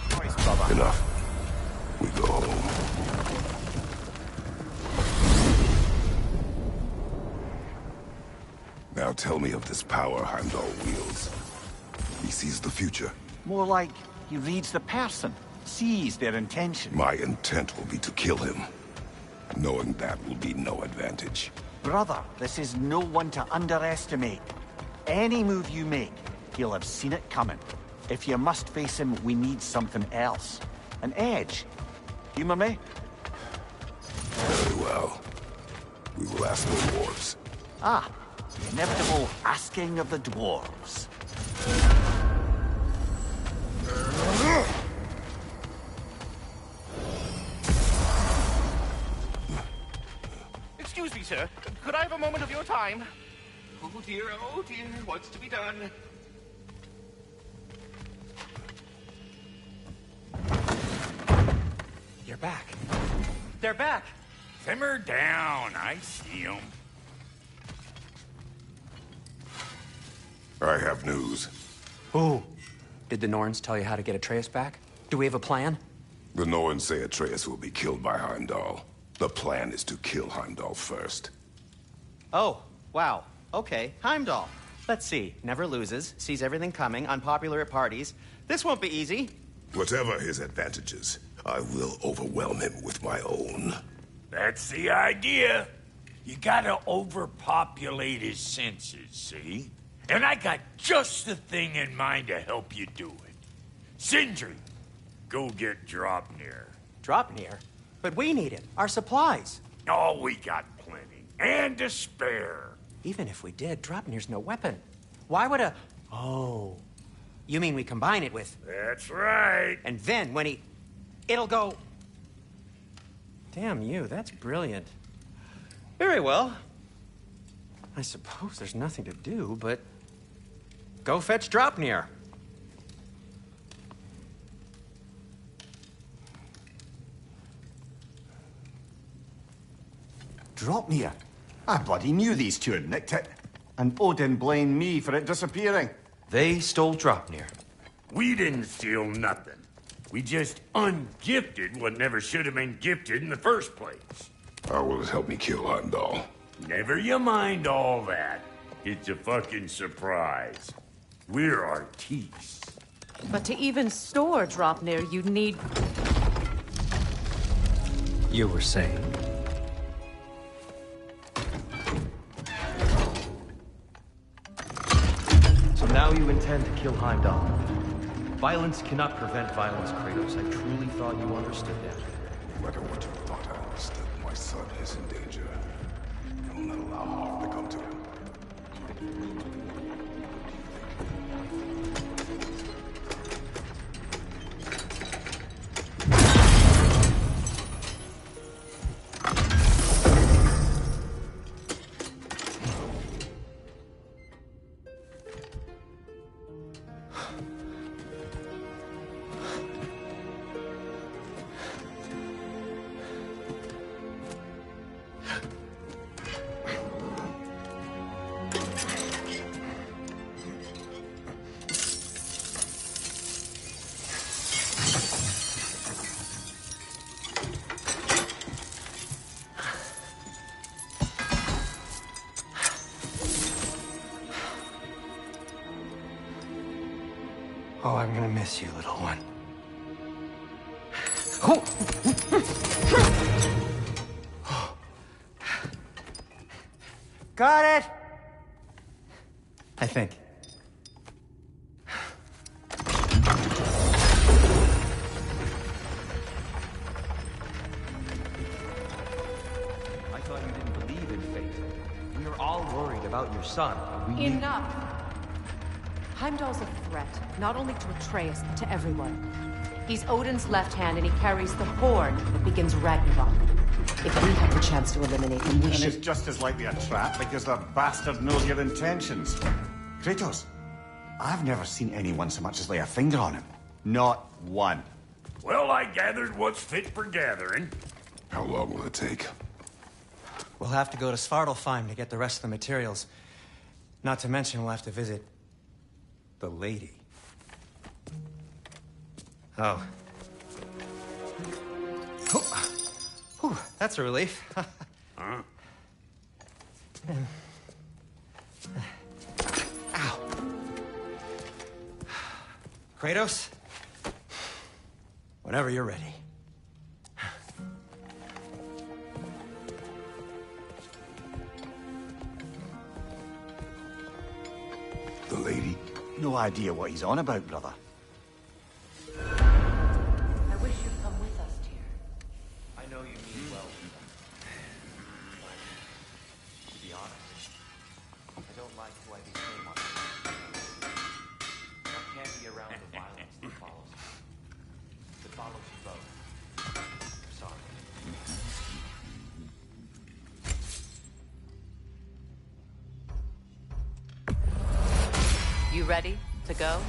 choice, brother. Enough. We go home. Now tell me of this power Heimdall wields. He sees the future. More like he reads the person, sees their intention. My intent will be to kill him. Knowing that will be no advantage. Brother, this is no one to underestimate. Any move you make, he'll have seen it coming. If you must face him, we need something else. An edge. Humor me? Very well. We will ask the dwarves. Ah, the inevitable asking of the dwarves. Excuse me, sir. Could I have a moment of your time? Oh dear, what's to be done? You're back. They're back. Simmer down. I see them. I have news. Oh. Did the Norns tell you how to get Atreus back? Do we have a plan? The Norns say Atreus will be killed by Heimdall. The plan is to kill Heimdall first. Oh, wow. Okay, Heimdall. Let's see. Never loses, sees everything coming, unpopular at parties. This won't be easy. Whatever his advantages, I will overwhelm him with my own. That's the idea. You gotta overpopulate his senses, see? And I got just the thing in mind to help you do it. Sindri, go get Draupnir. Draupnir? But we need it. Our supplies. Oh, we got plenty. And to spare. Even if we did, Draupnir's no weapon. Why would a... Oh. You mean we combine it with... That's right. And then when he... It'll go... Damn you, that's brilliant. Very well. I suppose there's nothing to do, but... Go fetch Draupnir. Draupnir? I bloody knew these two had nicked it. And Odin blamed me for it disappearing. They stole Draupnir. We didn't steal nothing. We just ungifted what never should have been gifted in the first place. How will it help me kill Heimdall? Never you mind all that. It's a fucking surprise. We're artistes. But to even store Draupnir, you'd need... You were saying? So now you intend to kill Heimdall. Violence cannot prevent violence, Kratos. I truly thought you understood that. No matter what you thought I understood, my son is in danger. I will not allow harm to come to him. Oh, I'm gonna miss you, little one. Got it! I think. I thought you didn't believe in fate. We were all worried about your son. Enough! Heimdall's a threat, not only to Atreus, but to everyone. He's Odin's left hand, and he carries the horn that begins Ragnarok. If we have the chance to eliminate him, we And should... it's just as likely a trap because the bastard knows your intentions. Kratos, I've never seen anyone so much as lay a finger on him. Not one. Well, I gathered what's fit for gathering. How long will it take? We'll have to go to Svartalfheim to get the rest of the materials. Not to mention we'll have to visit... the lady. Oh. Whew, that's a relief. Huh? Ow. Kratos? Whenever you're ready. The lady? No idea what he's on about, brother. I wish you'd come with us, dear. I know you mean well. But, to be honest, I don't like who I became on the I can't be around the violence that follows me. That follows you both. I'm sorry. You ready to go?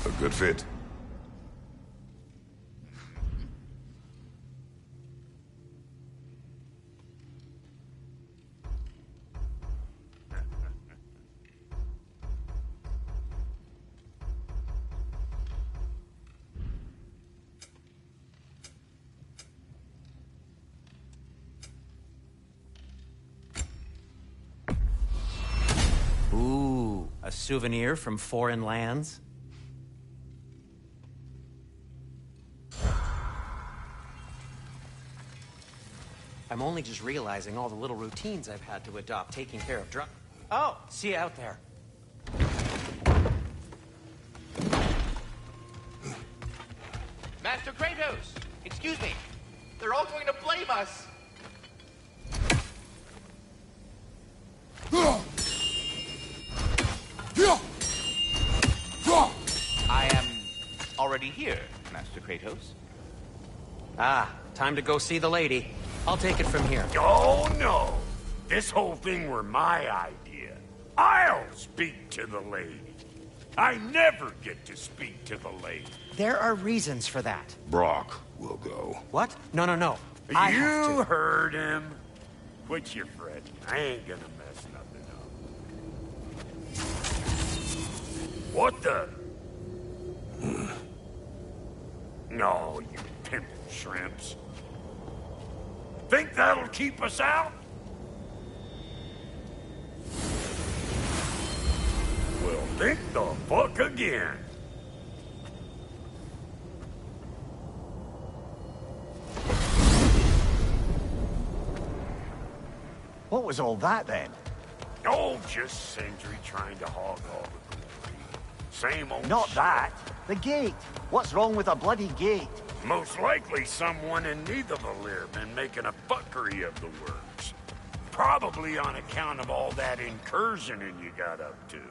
A good fit. Ooh, a souvenir from foreign lands? I'm only just realizing all the little routines I've had to adopt taking care of Oh, see you out there. Master Kratos! Excuse me! They're all going to blame us! I am already here, Master Kratos. Ah, time to go see the lady. I'll take it from here. Oh, no. This whole thing were my idea. I'll speak to the lady. I never get to speak to the lady. There are reasons for that. Brock will go. What? No, no, no. I have You to. heard him. Quit your fretting. I ain't gonna mess nothing up. What the? No, you pimple shrimps. Think that'll keep us out? Well, think the fuck again. What was all that then? Oh, just Sindri trying to hog all the glory. Same old Not shit. that. The gate. What's wrong with a bloody gate? Most likely someone in Nidavellir been making a fuckery of the works. Probably on account of all that incursioning you got up to.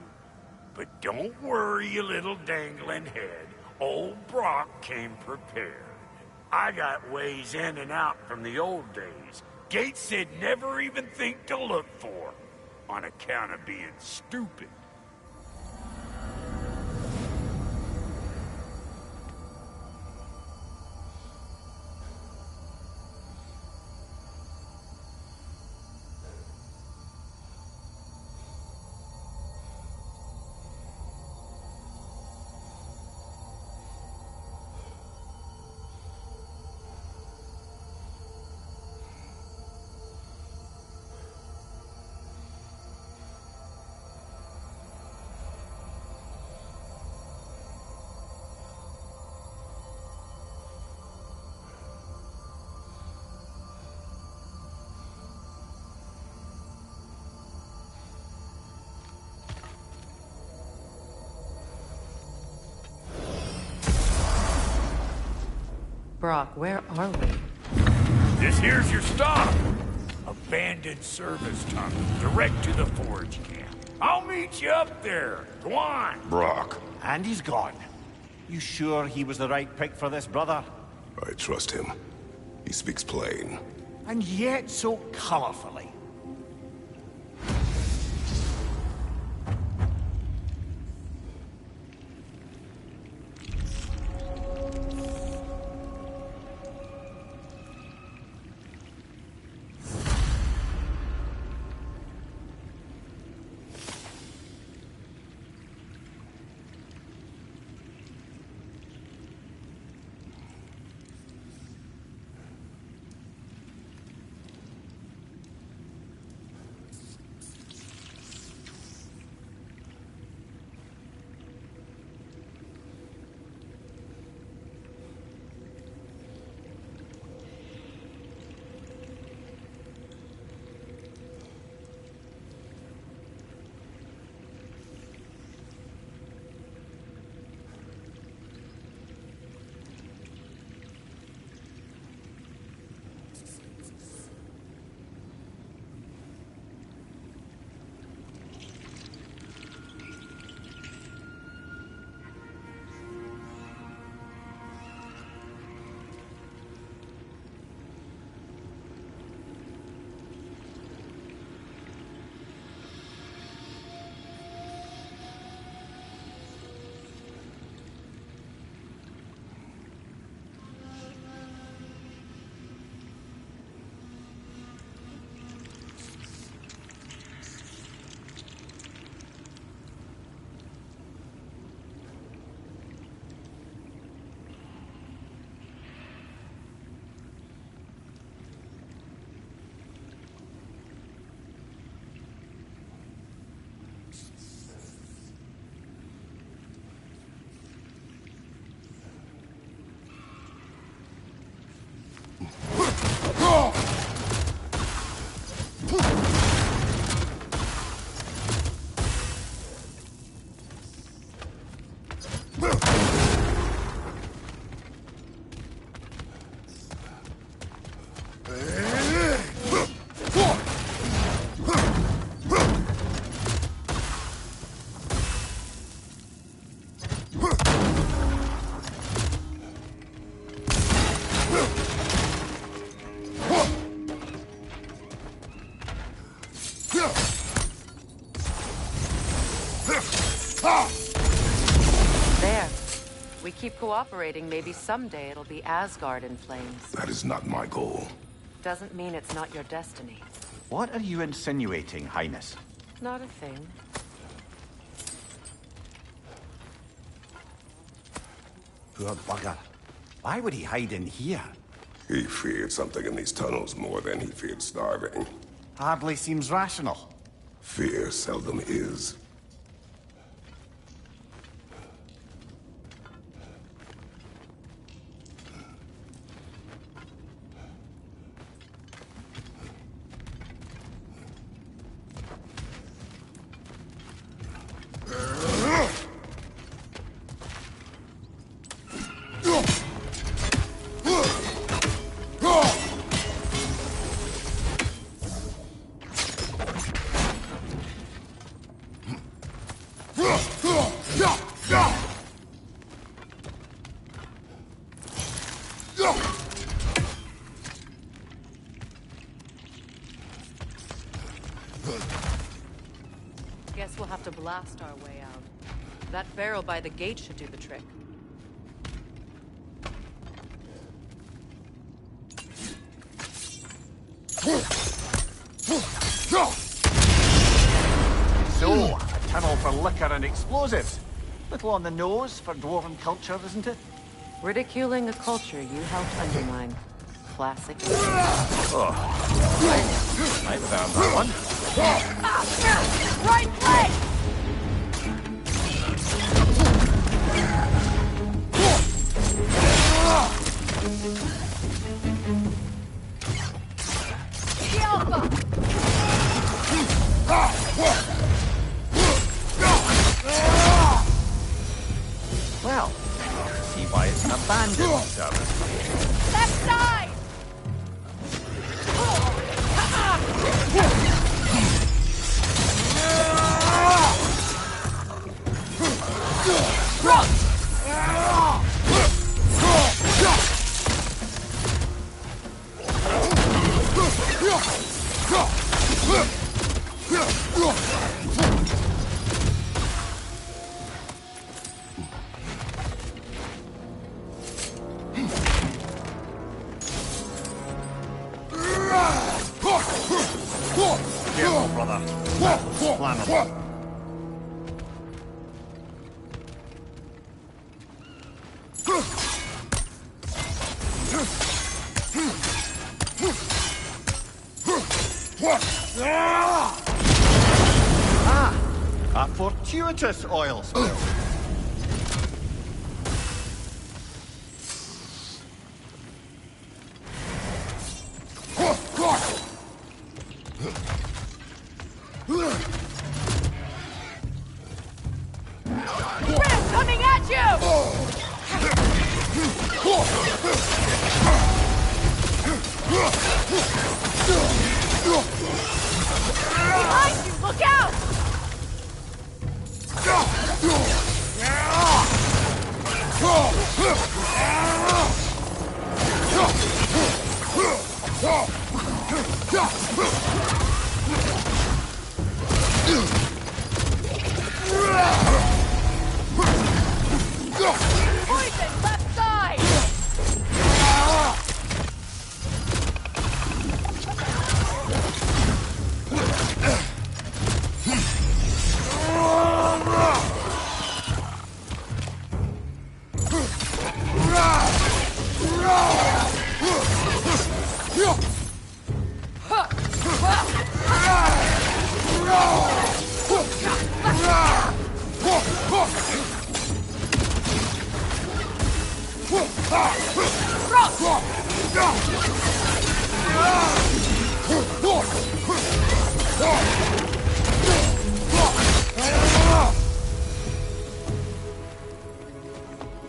But don't worry, you little dangling head. Old Brock came prepared. I got ways in and out from the old days. Gates they'd never even think to look for, on account of being stupid. Brock, where are we? This here's your stop. Abandoned service tunnel, direct to the forge camp. I'll meet you up there. Go on. Brock. And he's gone. You sure he was the right pick for this, brother? I trust him. He speaks plain. And yet so colorfully. There. We keep cooperating, maybe someday it'll be Asgard in flames. That is not my goal. Doesn't mean it's not your destiny. What are you insinuating, Highness? Not a thing. Poor bugger. Why would he hide in here? He feared something in these tunnels more than he feared starving. Hardly seems rational. Fear seldom is. Guess we'll have to blast our way out. That barrel by the gate should do the trick. So, a tunnel for liquor and explosives. Little on the nose for dwarven culture, isn't it? Ridiculing a culture you helped undermine. Classic. Oh. Might have found that one. Right leg! The alpha! Well, see why it's an abandoned service. Careful, brother. That was flammable. A fortuitous oil spill. Coming at you! Behind you! Look out! Poison! Left side!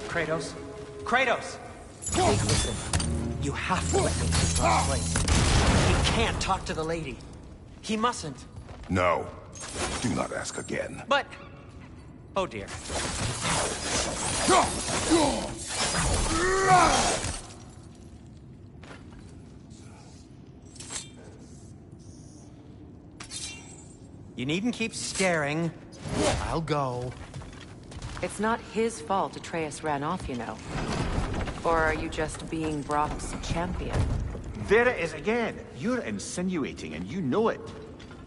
Kratos? Kratos! Please listen. You have to let me take God's place. He can't talk to the lady. He mustn't. No. Do not ask again. But... Oh dear. You needn't keep staring. I'll go. It's not his fault Atreus ran off, you know. Or are you just being Brock's champion? There it is again. You're insinuating and you know it.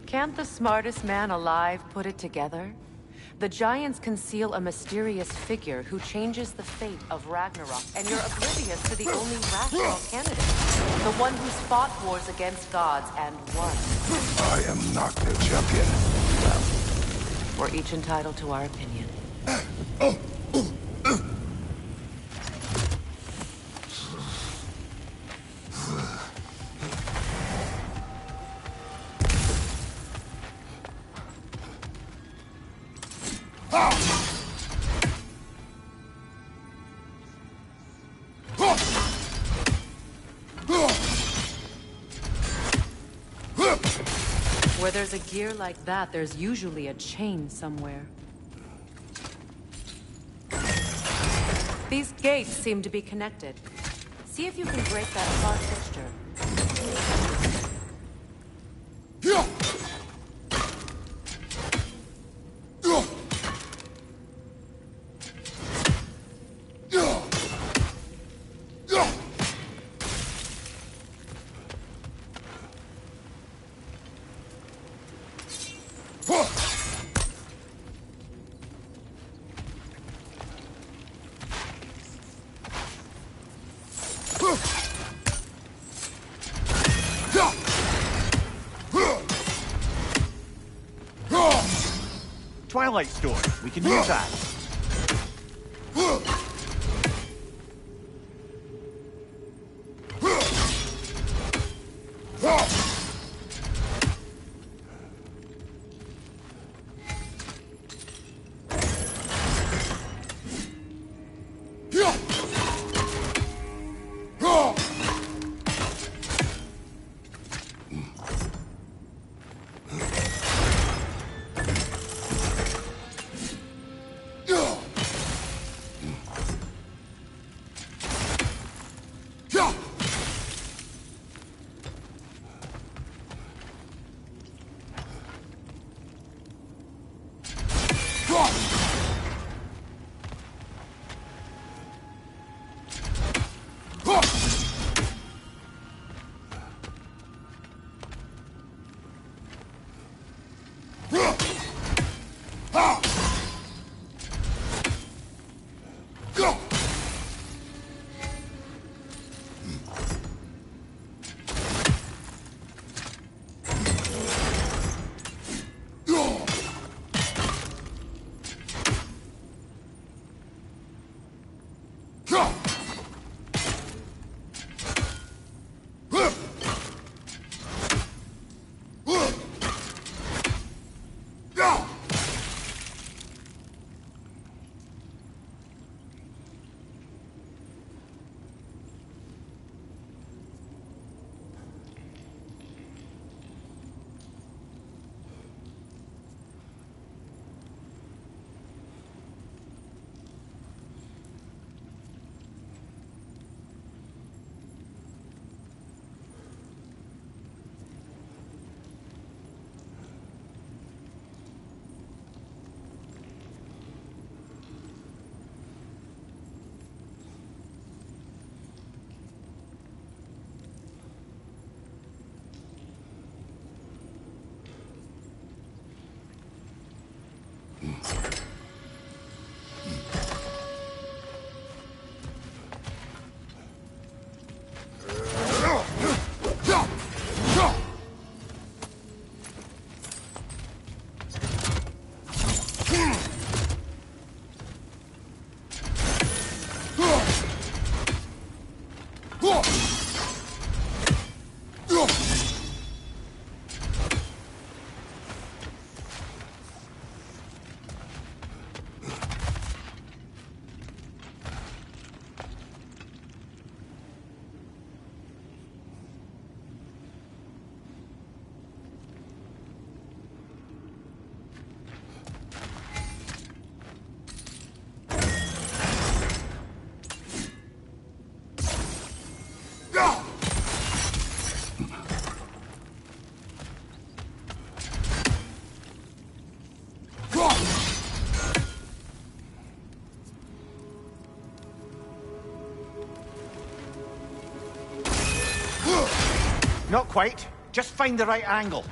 Can't the smartest man alive put it together? The Giants conceal a mysterious figure who changes the fate of Ragnarok, and you're oblivious to the only rational candidate. The one who's fought wars against gods and won. I am not their champion. Well, we're each entitled to our opinion. Where there's a gear like that, there's usually a chain somewhere. These gates seem to be connected. See if you can break that far fixture. Twilight Stone. We can use that. Not quite. Just find the right angle.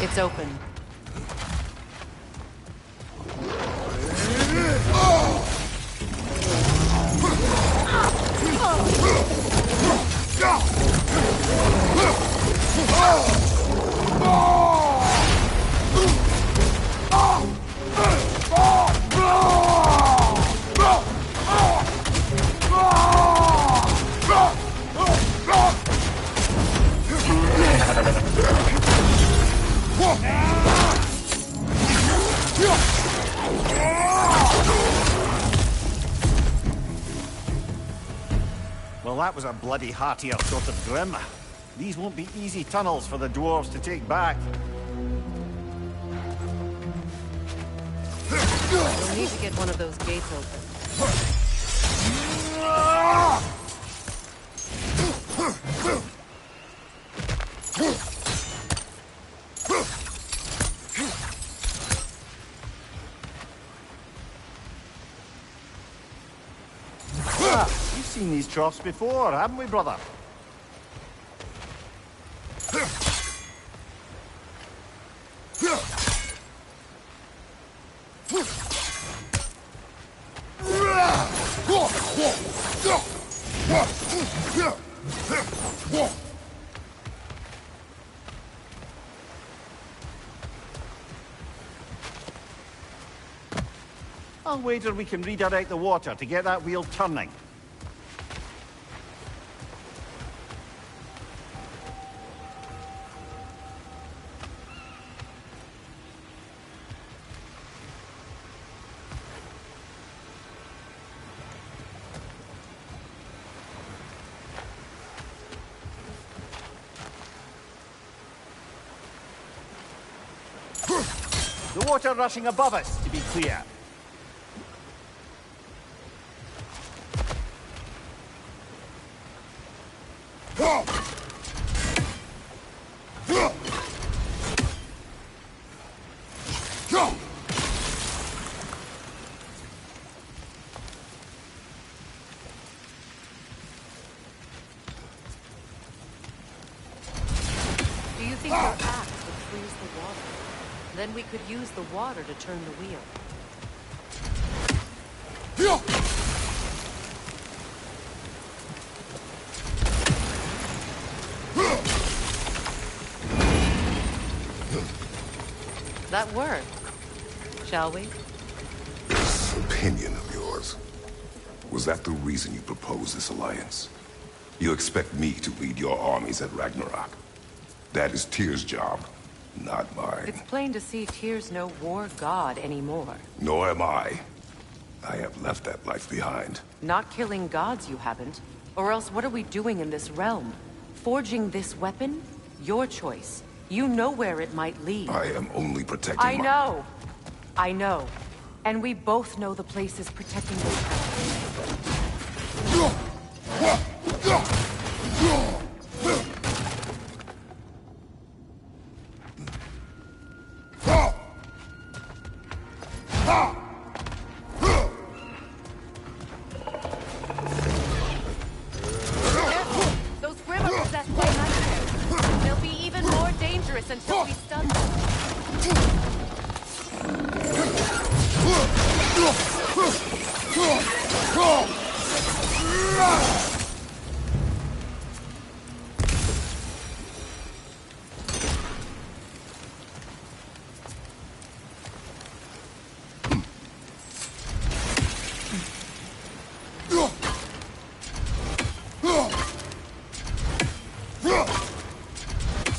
It's open. Well, that was a bloody heartier sort of grim. These won't be easy tunnels for the dwarves to take back. We'll need to get one of those gates open. We've seen these troughs before, haven't we, brother? I'll wager we can redirect the water to get that wheel turning. The water rushing above us, to be clear. Do you think your axe would freeze the water? Then we could use the water to turn the wheel. That worked. Shall we? This opinion of yours, was that the reason you proposed this alliance? You expect me to lead your armies at Ragnarok? That is Tyr's job, not mine. It's plain to see Tyr's no war god anymore. Nor am I. I have left that life behind. Not killing gods, you haven't. Or else what are we doing in this realm? Forging this weapon? Your choice. You know where it might lead. I am only protecting I know. I know. And we both know the place is protecting the Those Grim are possessed by nightmares. They'll be even more dangerous until we stun them.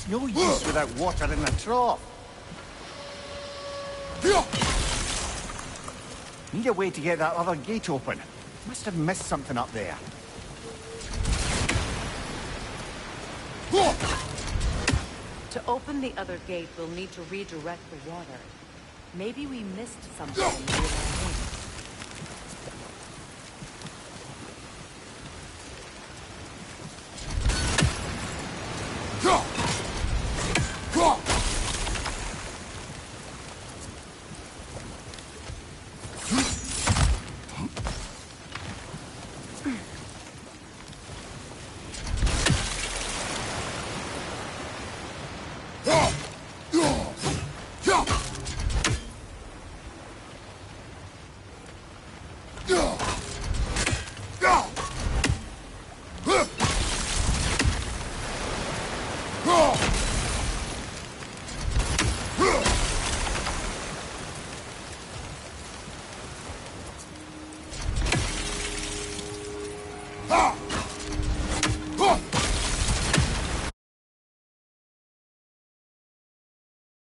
It's no use without water in the trough. Need a way to get that other gate open. Must have missed something up there. To open the other gate, we'll need to redirect the water. Maybe we missed something near that gate. Ugh!